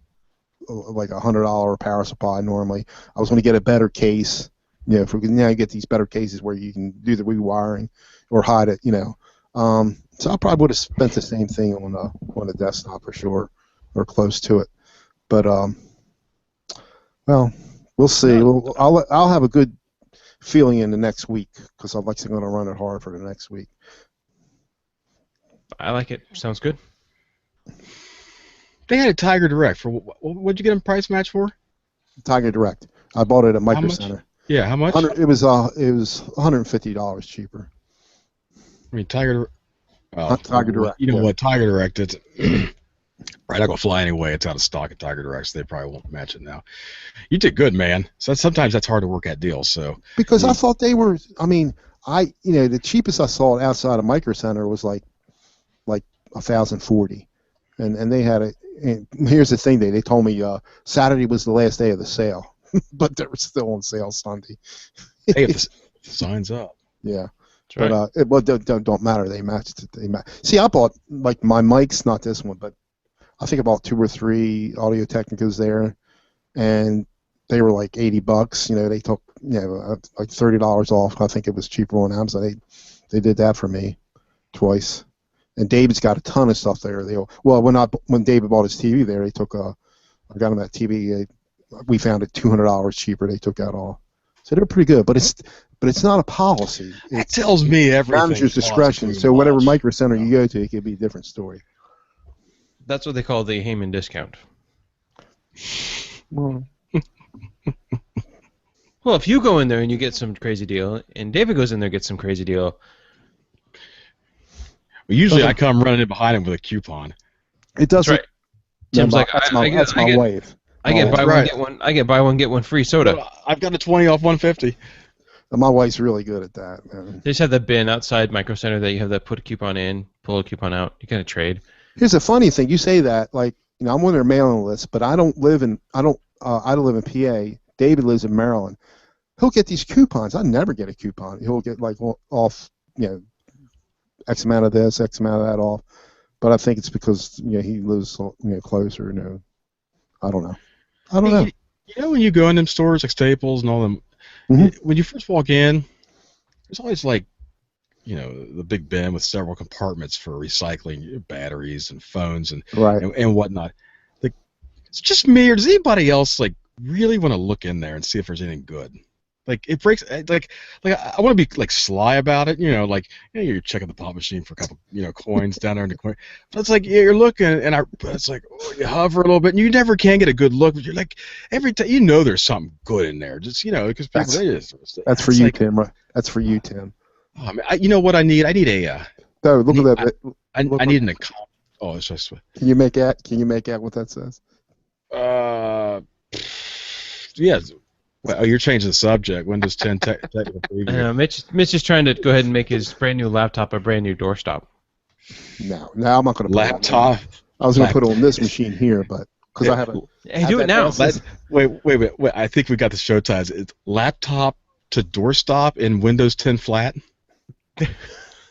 $100 power supply normally. I was going to get a better case, if we can now get these better cases where you can do the rewiring or hide it, So I probably would have spent the same thing on a desktop for sure, or close to it. But well, we'll see. I'll have a good feeling in the next week, because I'm actually going to run it hard for the next week. I like it. Sounds good. They had a Tiger Direct for what'd you get them price match for? Tiger Direct. I bought it at Micro Center. Yeah, how much? It was $150 cheaper. I mean, Tiger Direct. You know what? Tiger Direct. It's right. Not gonna fly anyway. It's out of stock at Tiger Direct, so they probably won't match it now. You did good, man. So sometimes that's hard to work at deals. So because I thought they were. I mean, the cheapest I saw outside of Micro Center was like $1,040. And they had and here's the thing, they told me Saturday was the last day of the sale, but they were still on sale Sunday. Hey, if the sign's up. Yeah. That's right. But don't matter. They matched it. See, I bought, like, my mics, not this one, but I think about 2 or 3 Audio Technicas there, and they were like $80. They took like $30 off. I think it was cheaper on Amazon. They did that for me twice. And David's got a ton of stuff there. When David bought his TV there, they took I got him that TV. We found it $200 cheaper. They took that off. So they're pretty good, but it's not a policy. That tells me everything. Manager's discretion. So whatever Micro Center you go to, it could be a different story. That's what they call the Heyman discount. Well, Well, if you go in there and you get some crazy deal, and David goes in there and gets some crazy deal. Usually I come running in behind him with a coupon. it doesn't. Right. Tim's like, that's I my wife. I get buy one right. get one. I get buy one get one free soda. I've got a 20 off 150. My wife's really good at that, man. They just have the bin outside Micro Center that you have to put a coupon in, pull a coupon out. You kind of trade. Here's the funny thing. You say that, like, I'm on their mailing list, but I live in PA. David lives in Maryland. He'll get these coupons. I never get a coupon. He'll get like off, X amount of this, X amount of that off. But I think it's because he lives closer. I don't know. When you go in them stores like Staples and all them, Mhm. when you first walk in, there's always like the big bin with several compartments for recycling batteries and phones and Right. and whatnot. Like, it's just me, or does anybody else like really want to look in there and see if there's anything good? Like it breaks. Like I want to be like sly about it, like you're checking the pop machine for a couple coins down there in the corner. But it's like you're looking, and it's like you hover a little bit, and you never can get a good look. But you're like every time there's something good in there, just because people That's they just that's for it's you, like, Tim. Right? That's for you, Tim. oh, man, you know what I need? I need a No, I look need at that. I need an account. Oh, it's just Can you make out? Can you make out what that says? uh yeah. Well, you're changing the subject. Windows 10 technical I preview. know, Mitch is trying to go ahead and make his brand new laptop a brand new doorstop. No, I'm not going to. Laptop. I was going to put it on this machine here, but because I have a. Hey, do it now. Wait. I think we got the show ties. It's laptop to doorstop in Windows 10 flat.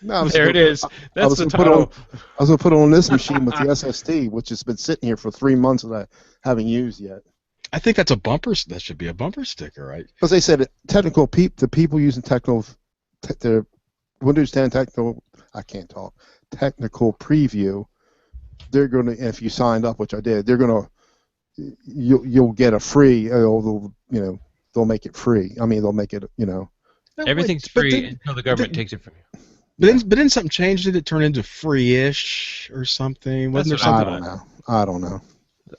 No, There it is. That's the title. I was going to put it on this machine with the SSD, which has been sitting here for 3 months that I haven't used yet. I think that's a bumper. That should be a bumper sticker, right? Because they said the people using the Windows 10 I can't talk, technical preview, they're going to, if you signed up, which I did, they're going to, you'll get a free, they'll make it free. I mean, they'll make it, Everything's free until the government takes it from you. But then something changed. Did it turn into free-ish or something? Wasn't there something? I don't know.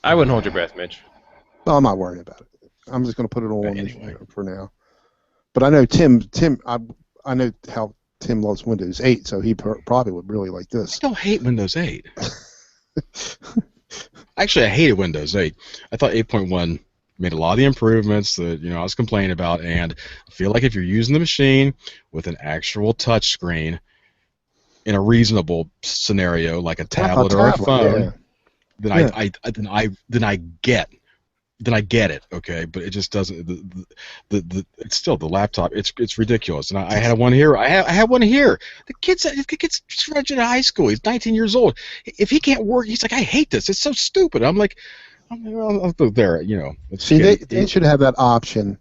I wouldn't hold your breath, Mitch. Well, I'm not worried about it. I'm just going to put it on Anyway. for now. But I know Tim. I know how Tim loves Windows 8, so he probably would really like this. I don't hate Windows 8. Actually, I hated Windows 8. I thought 8.1 made a lot of the improvements that I was complaining about, and I feel like if you're using the machine with an actual touch screen in a reasonable scenario like a tablet or a phone, then I get it, okay, but it just doesn't. It's still the laptop. It's ridiculous, and I had one here. I have one here. The kid's just graduated high school. He's 19 years old. If he can't work, he's like, I hate this. It's so stupid. I'm like, I'll go there. See, they should have that option,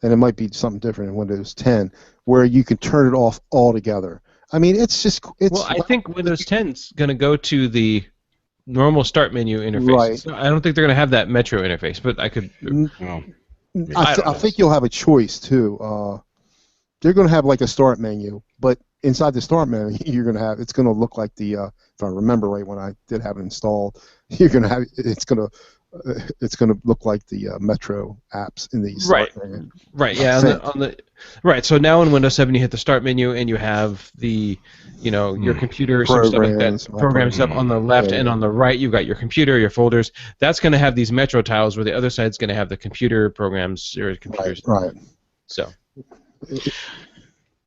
and it might be something different in Windows 10, where you can turn it off altogether. I mean, well, I think Windows 10's going to go to the normal start menu interface. Right. So I don't think they're going to have that Metro interface, but I could. I think you'll have a choice too. They're going to have like a start menu, but inside the start menu, it's going to look like the. If I remember right, when I did have it installed, it's going to look like the Metro apps in the start menu. Right. Yeah. Right. So now in Windows 7, you hit the start menu and you have the, your computer, some stuff like that, program stuff on the left, and on the right you've got your computer, your folders. That's going to have these Metro tiles, where the other side's going to have the computer programs or computers. Right. So.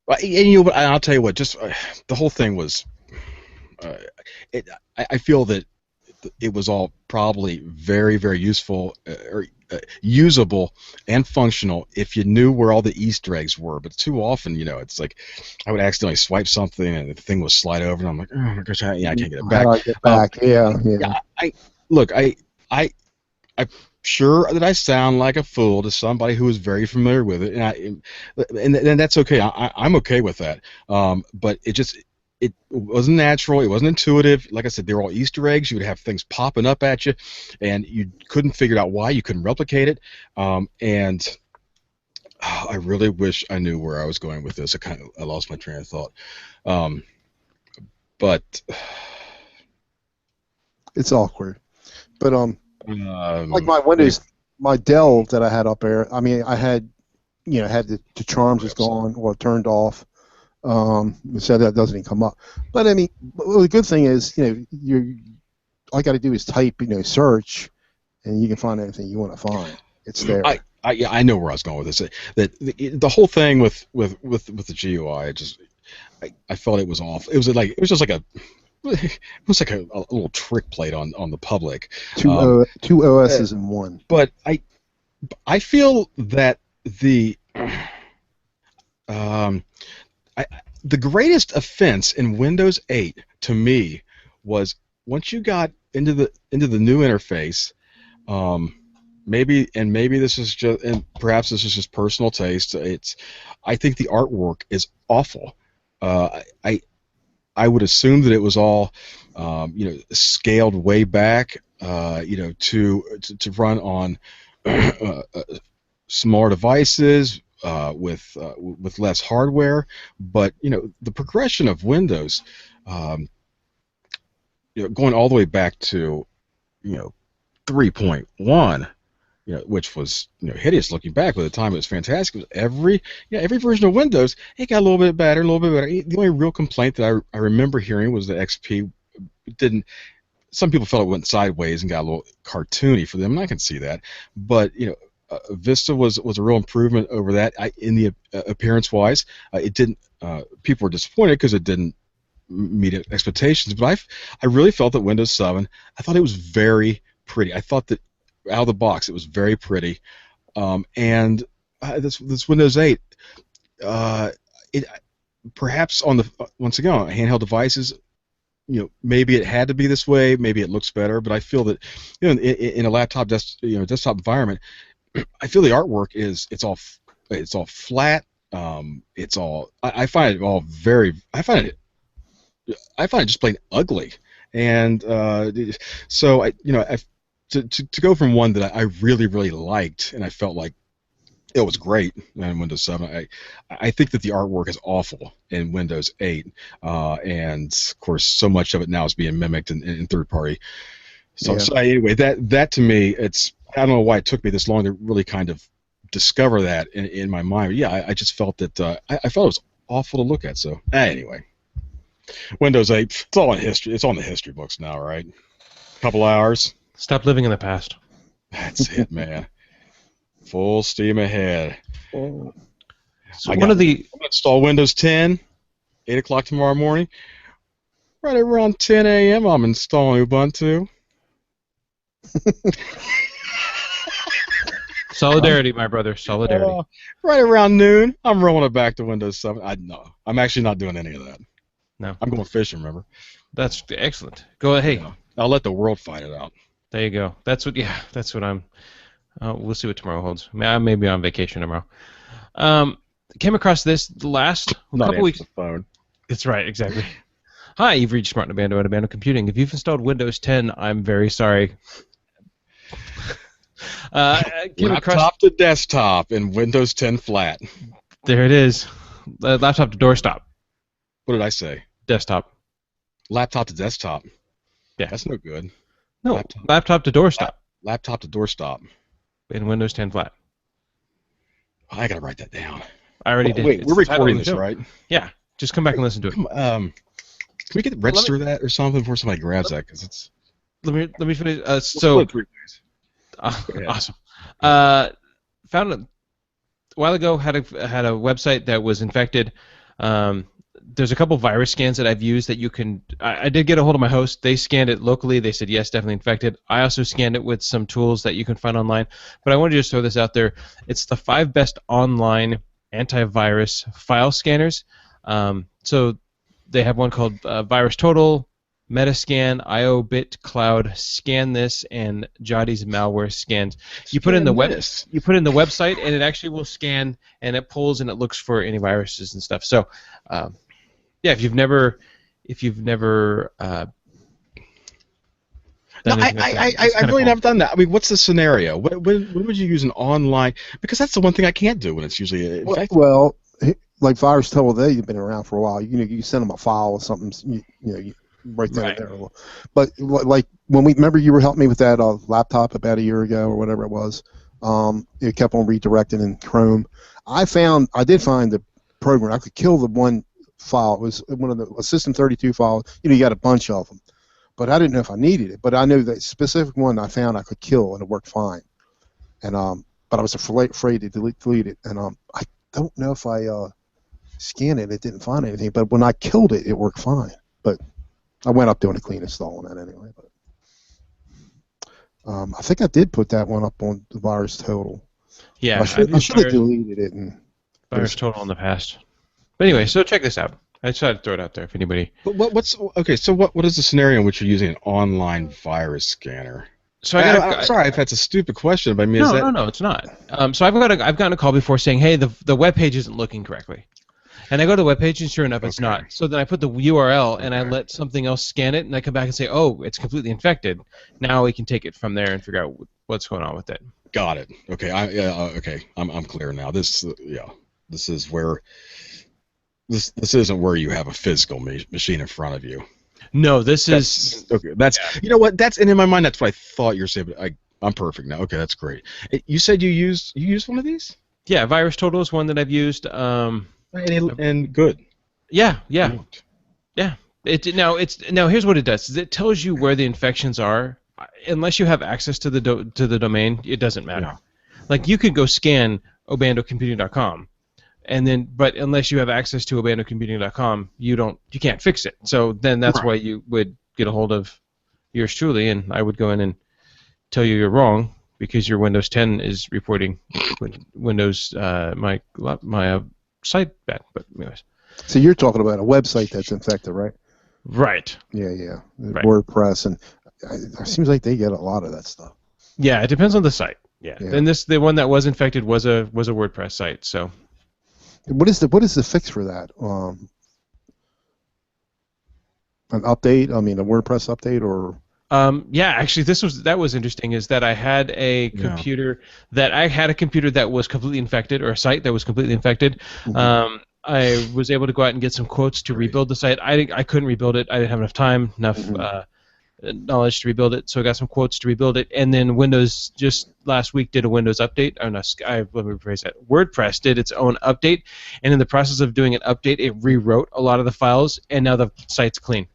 And I'll tell you what. Just the whole thing was. I feel that it was all probably very, very useful or usable and functional if you knew where all the Easter eggs were. But too often, it's like I would accidentally swipe something and the thing would slide over, and I'm like, oh my gosh, I can't get it back. How do I get back? I'm sure that I sound like a fool to somebody who is very familiar with it, and that's okay. I'm okay with that. But it wasn't natural. It wasn't intuitive. Like I said, they were all Easter eggs. You would have things popping up at you, and you couldn't figure out why. You couldn't replicate it. And I really wish I knew where I was going with this. I lost my train of thought. But it's awkward. But like my Windows, my Dell that I had up there. I mean, I had, had the charms was gone or turned off. So that doesn't even come up. But I mean, the good thing is, all you got to do is type, search, and you can find anything you want to find. It's there. I know where I was going with this. That the whole thing with the GUI, I felt it was off. It was just like a little trick played on the public. Two OSs in one. But I feel that the greatest offense in Windows 8 to me was once you got into the new interface. Maybe this is just, and perhaps this is just personal taste. I think the artwork is awful. I would assume that it was all, scaled way back, to run on smaller devices with less hardware. But the progression of Windows, um, going all the way back to 3.1. Which was hideous looking back. By the time it was fantastic. It was every version of Windows, it got a little bit better, a little bit better. The only real complaint that I remember hearing was that XP didn't. Some people felt it went sideways and got a little cartoony for them, and I can see that. But Vista was a real improvement over that. In the appearance wise, it didn't. People were disappointed because it didn't meet expectations. But I really felt that Windows 7. I thought it was very pretty. I thought that out of the box, it was very pretty, and this Windows 8, it perhaps on the once again on handheld devices, maybe it had to be this way, maybe it looks better, but I feel that in a laptop desktop environment, I feel the artwork it's all flat, it's all I find it all very I find it just plain ugly, and so I to go from one that I really, really liked, and I felt like it was great in Windows 7. I think that the artwork is awful in Windows 8, and of course, so much of it now is being mimicked in third-party. So anyway, that to me, I don't know why it took me this long to really kind of discover that in my mind. But yeah, I just felt that I felt it was awful to look at. So anyway, Windows 8, it's all in history. It's on the history books now, right? Couple hours. Stop living in the past. That's it, man. Full steam ahead. So I'm gonna install Windows 10, 8 o'clock tomorrow morning. Right around 10 a.m. I'm installing Ubuntu. Solidarity, my brother. Solidarity. Right around noon, I'm rolling it back to Windows 7. No, I'm actually not doing any of that. No. I'm going fishing, remember? That's excellent. Go ahead. Hey. I'll let the world fight it out. There you go. That's what I'm. We'll see what tomorrow holds. I may be on vacation tomorrow. Came across this last couple weeks. The phone. That's right, exactly. Hi, you've reached Smart Nabando at Nabando Computing. If you've installed Windows 10, I'm very sorry. Laptop to desktop in Windows 10 flat. There it is. Laptop to doorstop. What did I say? Desktop. Laptop to desktop. Yeah. That's no good. No, laptop to doorstop. Laptop to doorstop. In Windows 10 flat. I gotta write that down. I already did. Wait, we're recording this, right? Yeah. Just come back and listen to it. Can we get register that or something before somebody grabs that? Because it's. Let me finish. Awesome. Found a while ago had a website that was infected. There's a couple virus scans that I've used that you can. I did get a hold of my host. They scanned it locally. They said yes, definitely infected. I also scanned it with some tools that you can find online. But I wanted to just throw this out there. It's the 5 best online antivirus file scanners. So they have one called Virus Total, Metascan, IOBit Cloud, Scan This, and Jotty's Malware Scans. You put in the website, and it actually will scan, and it pulls and it looks for any viruses and stuff. So. Yeah, if you've never done I really never done that. I mean, what's the scenario? When would you use an online? Because that's the one thing I can't do when it's usually infected. Well, like Virus Total, they've been around for a while. You send them a file or something, right there. But like when remember you were helping me with that laptop about a year ago or whatever it was. It kept on redirecting in Chrome. I did find the program. I could kill the one file. It was one of the System32 files. You got a bunch of them, but I didn't know if I needed it. But I knew that specific one I found I could kill and it worked fine. And but I was afraid to delete it. And I don't know if I scanned it. It didn't find anything. But when I killed it, it worked fine. But I went up doing a clean install on that anyway. But I think I did put that one up on the Virus Total. Yeah, I should have deleted it. And Virus Total in the past. But anyway, so check this out. I decided to throw it out there if anybody. But okay? So what is the scenario in which you're using an online virus scanner? So I'm sorry if that's a stupid question, but I mean, no, it's not. So I've gotten a call before saying, hey, the web page isn't looking correctly, And I go to the webpage, and sure enough, it's not. So then I put the URL, and I let something else scan it, and I come back and say, oh, it's completely infected. Now we can take it from there and figure out what's going on with it. Got it. Okay. Okay. I'm clear now. This is where this isn't where you have a physical machine in front of you. No, this is okay. That's you know what? That's and in my mind. That's what I thought you were saying. But I'm perfect now. Okay, that's great. You said you used one of these? Yeah, Virus Total is one that I've used. And good. Yeah. Now here's what it does. Is it tells you where the infections are. Unless you have access to the domain, it doesn't matter. Yeah. Like you could go scan obandocomputing.com, but unless you have access to obandocomputing.com, you can't fix it. So then that's why you would get a hold of yours truly, and I would go in and tell you you're wrong because your Windows 10 is reporting Windows my site bad. But anyways. So you're talking about a website that's infected, right? Right. Yeah. Right. WordPress, and it seems like they get a lot of that stuff. Yeah, it depends on the site. Yeah. And the one that was infected was a WordPress site. So. What is the fix for that? An update? I mean, a WordPress update or? Yeah, actually, that was interesting. Is that I had a computer that was completely infected, or a site that was completely infected. Mm-hmm. I was able to go out and get some quotes to rebuild the site. I couldn't rebuild it. I didn't have enough time, knowledge to rebuild it. So I got some quotes to rebuild it. And then Windows just last week did a Windows update. Oh no, let me rephrase that. WordPress did its own update, and in the process of doing an update, it rewrote a lot of the files, and now the site's clean.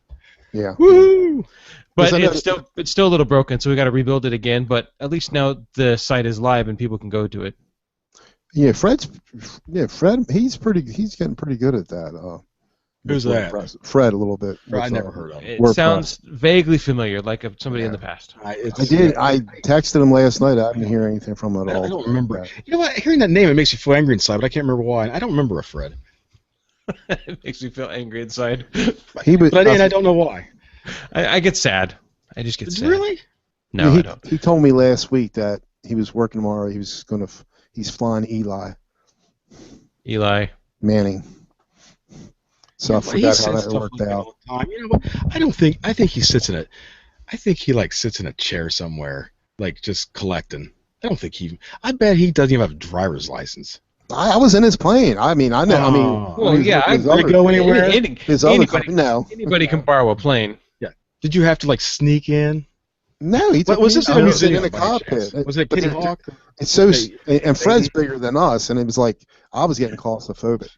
Yeah. Woo! But it's still a little broken, so we got to rebuild it again. But at least now the site is live and people can go to it. Yeah, Fred. He's getting pretty good at that. Who's that? Fred, a little bit. I never heard of him. It sounds vaguely familiar, like somebody in the past. I texted him last night. I didn't hear anything from him at all. I don't remember. You know what? Hearing that name, it makes you feel angry inside, but I can't remember why. I don't remember a Fred. It makes me feel angry inside. I don't know why. I get sad. I just get sad. Really? No, I don't. He told me last week that he was working tomorrow. He's flying Eli Manning. So I forgot how that worked out. You know what? I think he sits in it. I think he sits in a chair somewhere, just collecting. I bet he doesn't even have a driver's license. I was in his plane. I mean, I know. I go anywhere. Anybody can borrow a plane. Yeah. Did you have to sneak in? No, he took was this in the cockpit. Was it Kitty Hawk? It's so, and Fred's bigger than us, and it was like I was getting claustrophobic.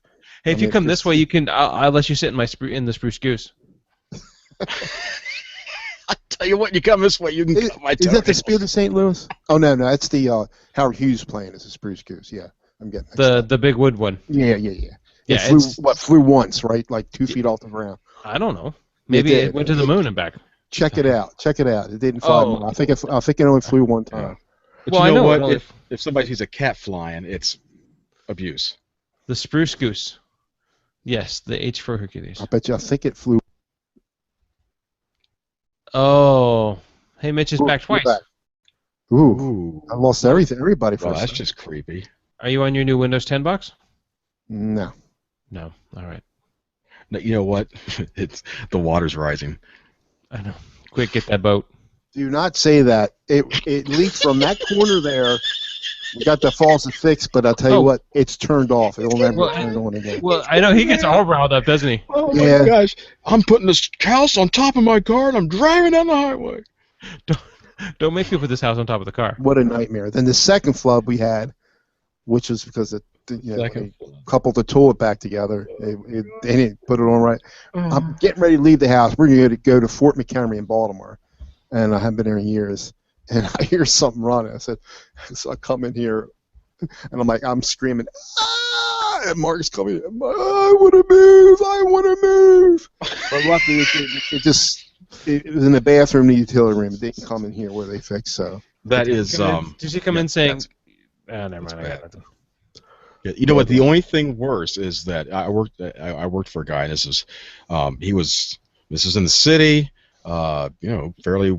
Hey, if you come this way, you can. I'll let you sit in the Spruce Goose. I tell you what, you come this way, you can cut my toenails. Is that the Spirit of St. Louis? Oh no, that's the Howard Hughes plane. It's a Spruce Goose. Yeah, I'm getting the big wood one. Yeah. It flew once, right? Like 2 feet off the ground. I don't know. Maybe it went to the moon and back. Check it out. It didn't fly. I think it only flew one time. But well, you know what? If somebody sees a cat flying, it's abuse. The Spruce Goose. Yes, the H for Hercules. I think it flew. Oh, hey, Mitch is back twice. Back. Ooh, I lost everybody for that's just creepy. Are you on your new Windows 10 box? No. No. All right. No, you know what? It's the water's rising. I know. Quick, get that boat. Do not say that. It leaked from that corner there. We got the faucet fixed, but I'll tell you what, it's turned off. It'll never turn on again. Well, I know he gets all riled up, doesn't he? Oh my gosh! I'm putting this house on top of my car, and I'm driving down the highway. Don't make me put this house on top of the car. What a nightmare! Then the second flood we had, which was because they coupled the toilet back together. They didn't put it on right. I'm getting ready to leave the house. We're going to go to Fort McHenry in Baltimore, and I haven't been there in years. And I hear something running. So I come in here, and I'm screaming, ah! And Mark's coming in, I want to move. But luckily, it was in the bathroom, the utility room. It didn't come in here where they fixed. So that is. Did you come in saying? Never mind. I got nothing. Yeah, you know what? The only thing worse is that I worked for a guy, and this is in the city. Fairly.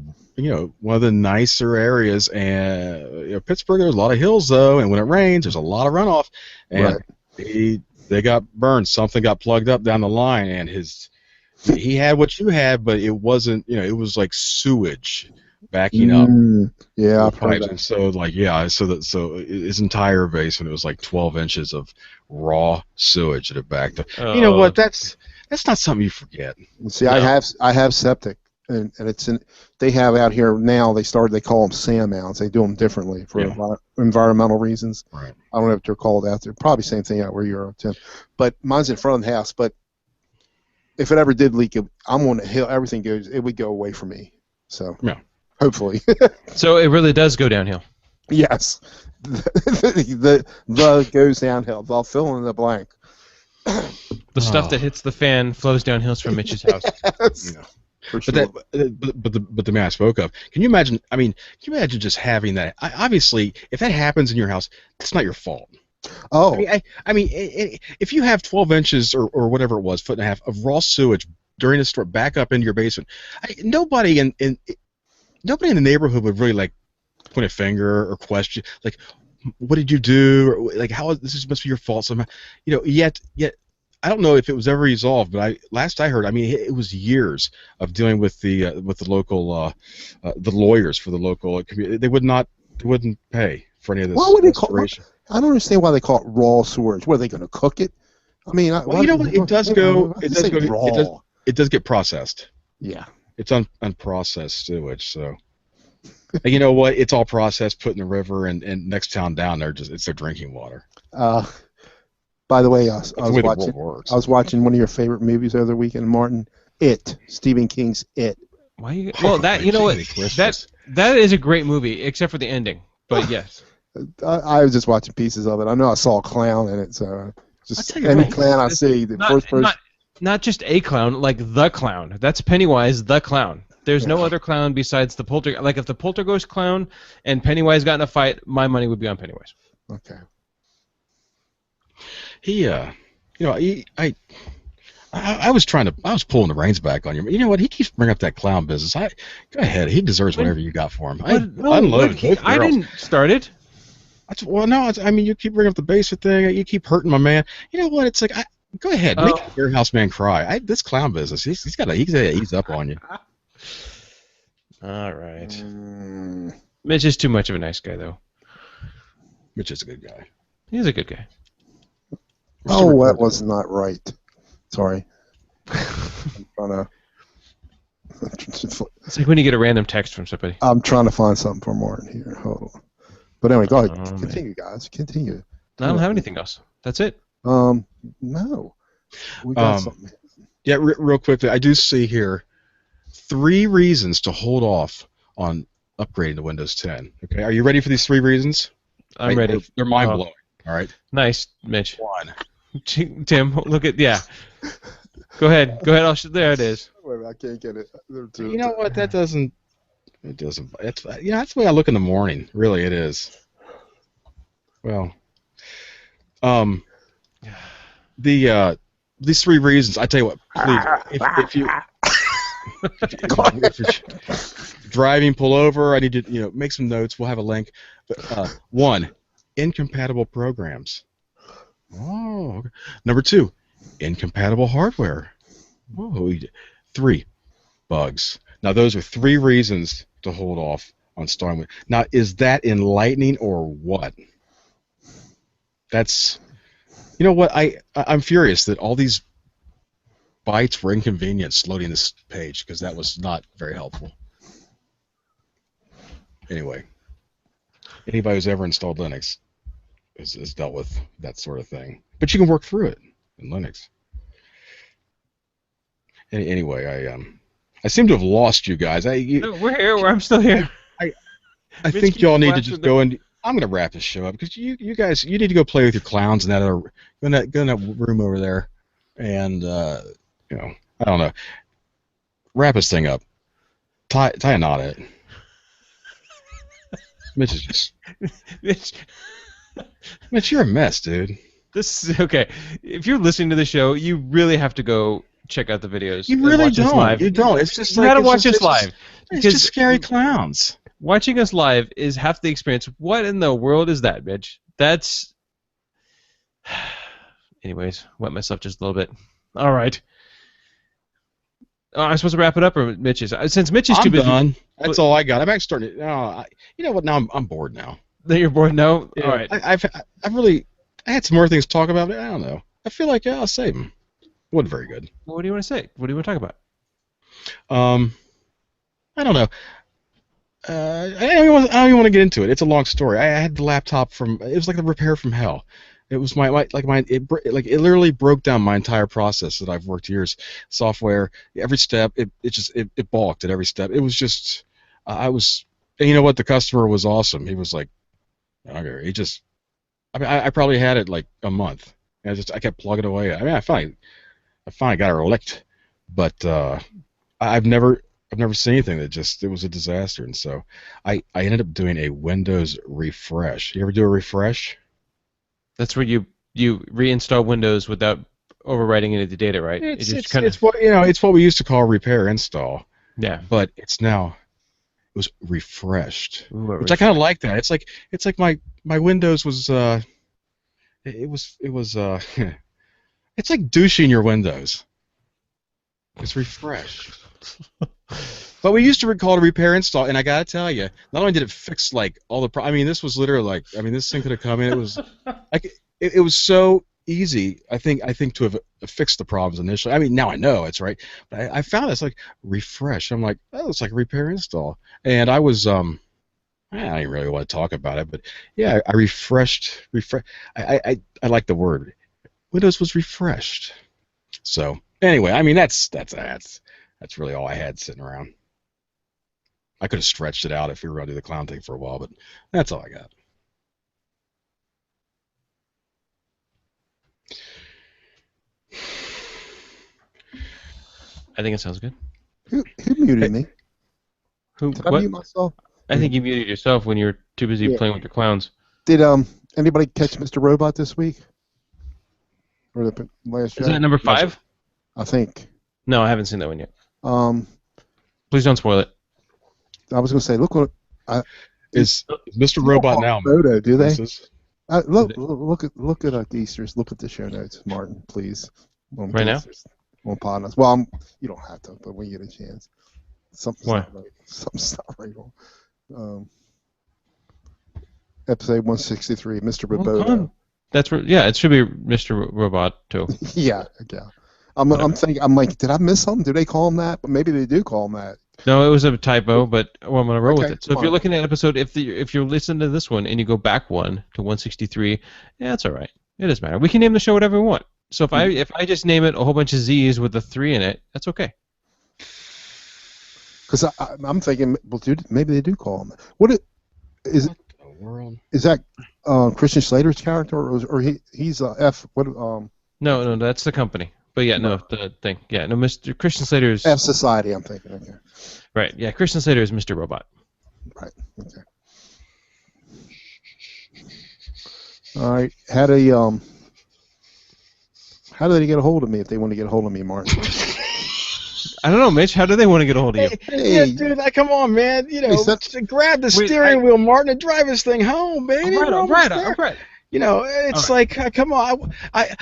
One of the nicer areas, and Pittsburgh. There's a lot of hills though, and when it rains, there's a lot of runoff. And they they got burned. Something got plugged up down the line, and he had what you had, but it wasn't. It was like sewage backing up Yeah, the I've heard pipes, and that. so so his entire basement, it was like 12 inches of raw sewage that had backed up. You know Oh, what? That's not something you forget. See, no. I have septic, and it's in. They have out here now. They call them sand mounds. They do them differently for Yeah. environmental reasons. Right. I don't know if they're called out there. Probably same thing out where you're, Tim. But mine's in front of the house. But if it ever did leak, I'm on the hill. Everything goes. It would go away from me. So Yeah. hopefully, So it really does go downhill. yes. The goes downhill. I'll fill in the blank. The stuff that hits the fan flows down hills from Mitch's house. Yes, Yeah. for But sure. but the man I spoke of. Can you imagine? I mean, can you imagine just having that? Obviously, if that happens in your house, that's not your fault. Oh, If you have 12 inches or whatever it was, foot and a half of raw sewage during a storm back up into your basement, nobody in the neighborhood would really like point a finger or question like, what did you do? Or like, how this must be your fault somehow. Yet I don't know if it was ever resolved, but last I heard, I mean, it was years of dealing with the local the lawyers for the local community. They wouldn't pay for any of this why would they call? restoration. I don't understand why they call it raw sewage. What are they going to cook it? I mean, Well, you know what? It does go. It does go. raw. It does get processed. Yeah. It's unprocessed sewage. So, and you know what? It's all processed, put in the river, and next town down, it's their drinking water. By the way, That's the way the world works. I was watching one of your favorite movies over the weekend, Martin. Stephen King's It. Why you? Well, that you know what? That is a great movie, except for the ending. But yes. I was just watching pieces of it. I know I saw a clown in it, so just tell you any what, clown I see, the first person. Not just a clown, like the clown. That's Pennywise the clown. There's no other clown besides the poltergeist. Like if the poltergeist clown and Pennywise got in a fight, my money would be on Pennywise. Okay. I was pulling the reins back on you. You know what? He keeps bringing up that clown business. Go ahead. He deserves whatever you got for him. I didn't start it. I mean, you keep bringing up the basement thing. You keep hurting my man. You know what? It's like, go ahead, make the warehouse man cry. This clown business, he's got to ease up on you. All right. Mitch is too much of a nice guy, though. Mitch is a good guy. He's a good guy. Oh, that was not right. Sorry. I'm trying to. It's like when you get a random text from somebody. I'm trying to find something for Martin here. Hold on. But anyway, go ahead. Oh, Continue, guys. Continue. I don't have anything else. That's it. No. We got something. Yeah, real quickly, I do see here 3 reasons to hold off on upgrading to Windows 10. Okay, are you ready for these 3 reasons? I'm ready. They're mind blowing. All right. Nice, Mitch. 1. Tim, look at Go ahead. There it is. Wait, I can't get it. You know what? That doesn't. It doesn't. That's the way I look in the morning. Really, it is. Well, these 3 reasons. I tell you what. Please, if you driving, pull over. I need to make some notes. We'll have a link. But 1, incompatible programs. Oh. Okay. Number 2, incompatible hardware. Oh. 3, bugs. Now those are 3 reasons to hold off on starting with. Now, is that enlightening or what? That's, you know what? I'm furious that all these bytes were inconvenienced loading this page because that was not very helpful. Anyway, anybody who's ever installed Linux has dealt with that sort of thing, but you can work through it in Linux. Anyway, I seem to have lost you guys. No, we're here. I'm still here. I think y'all need to just go and. I'm gonna wrap this show up because you guys need to go play with your clowns in that other go in that room over there, and I don't know. Wrap this thing up. Tie a knot in it. Mitch is just. Mitch, you're a mess, dude. This is okay. If you're listening to the show, you really have to go check out the videos. You really watch us live. don't. You don't. It's just you like gotta watch us live. It's just scary clowns. Watching us live is half the experience. What in the world is that, Mitch? Anyways, wet myself just a little bit. All right. I'm supposed to wrap it up, or Mitch is? Since Mitch is too I'm busy, done. That's all I got. I'm actually starting. You know what? Now I'm bored now. then you're bored. No. All Yeah, right. I've really I had some more things to talk about. But I don't know. I feel like I'll save them. Wasn't very good. Well, what do you want to say? What do you want to talk about? Um, I don't know. I don't even want to get into it. It's a long story. I had the laptop from. It was like the repair from hell. It was it literally broke down my entire process that I've worked years. Software, every step, it balked at every step. It was just, I was, and you know what? The customer was awesome. He was like, okay, he just, I mean, I probably had it like a month. And I kept plugging away. I mean, I finally got her licked, but I've never seen anything that just it was a disaster, and so I ended up doing a Windows refresh. You ever do a refresh? That's where you reinstall Windows without overwriting any of the data, right? It just kind of It's what it's what we used to call repair install, yeah. but it was refreshed, Ooh, which I kind of like that. It's like my Windows was it was it's like douching your Windows. It's refreshed. But we used to call it a repair install, and I gotta tell you, not only did it fix like all the I mean, this was literally like, I mean, this thing could have come in. It was like it was so easy. I think to have fixed the problems initially. I mean, now I know it's right, but I found it's like refresh. I'm like, oh, it's like a repair install, and I was I don't really want to talk about it, but yeah, I refresh. I like the word. Windows was refreshed. So anyway, I mean that's really all I had sitting around. I could have stretched it out if we were going to do the clown thing for a while, but that's all I got. I think it sounds good. Who muted me? Who? Did I What? mute myself? I think you muted yourself when you were too busy Yeah. playing with the clowns. Did anybody catch Mr. Robot this week? Or the last show? Is that number 5? I think. No, I haven't seen that one yet. Um, Please don't spoil it. I was going to say, look what Is Mr. Robot now? photo, do they? Mrs.? Look at Geeksters. Look at the show notes, Martin, please. On Right now? Geeksters. On Podnuts. Well, you don't have to, but when you get a chance. Something's Why? not right. Something's not right. Episode 163, Mr. Well, come Roboto. on. That's where. Yeah, it should be Mr. Robot too. Yeah. I'm thinking. I'm like, did I miss something? Do they call him that? But maybe they do call him that. No, it was a typo, but well, I'm gonna roll with Okay, it. So if fine. you're looking at episode, if you're listening to this one and you go back one to 163, yeah, that's all right. It doesn't matter. We can name the show whatever we want. So if I just name it a whole bunch of Z's with a 3 in it, that's okay. Because I'm thinking, well, dude, maybe they do call him that. What What the world? is that? Christian Slater's character, or he's F? What? No, that's the company. But yeah, no, the thing. Yeah, no, Mr. Christian Slater is F Society. I'm thinking. Okay. right. Yeah, Christian Slater is Mr. Robot. Right. Okay. All right. How do they get a hold of me if they want to get a hold of me, Martin? I don't know, Mitch. How do they want to get a hold of you? Yeah, dude, come on, man. You know, grab the Wait, steering wheel, Martin, and drive this thing home, baby. I'm right. You know, it's All like, come on. I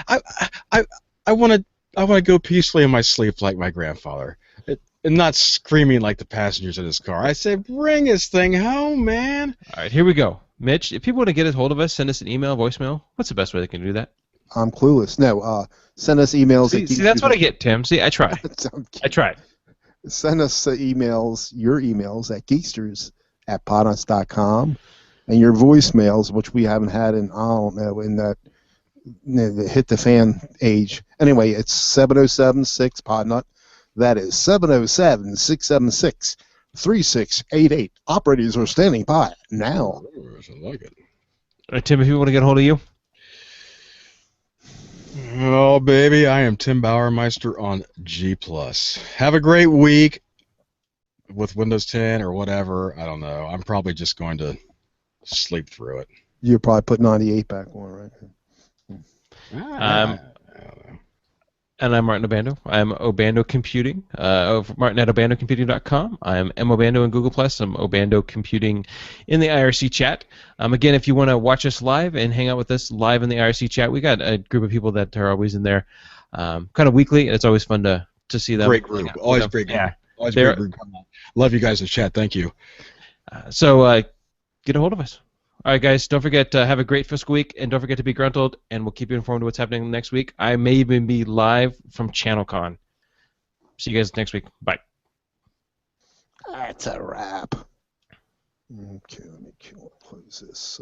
want to go peacefully in my sleep like my grandfather, and not screaming like the passengers in his car. I said, bring this thing home, man. All right, here we go. Mitch, if people want to get a hold of us, send us an email, voicemail. What's the best way they can do that? I'm clueless. No. Send us emails. See, that's what I get, Tim. See, I tried. I tried. Send us your emails at geeksters@podnuts.com, and your voicemails, which we haven't had in, I don't know, in that hit the fan age. Anyway, it's 7076 Podnut. That is 707-676-3688. Operators are standing by now. I like it. All right, Tim, if you want to get a hold of you, Oh, baby, I am Tim Bauermeister on G+. Have a great week with Windows 10 or whatever. I don't know. I'm probably just going to sleep through it. You probably put 98 back on, right? I don't know. And I'm Martin Obando. I'm Obando Computing, Martin at ObandoComputing.com. I'm Obando in Google+. I'm Obando Computing in the IRC chat. Again, if you want to watch us live and hang out with us live in the IRC chat, we got a group of people that are always in there kind of weekly, and it's always fun to see them. Great group. Always great group. Yeah. Always great group. Love you guys in chat. Thank you. So get a hold of us. All right, guys, don't forget to have a great fiscal week, and don't forget to be gruntled, and we'll keep you informed of what's happening next week. I may even be live from ChannelCon. See you guys next week. Bye. That's a wrap. Okay, let me close this.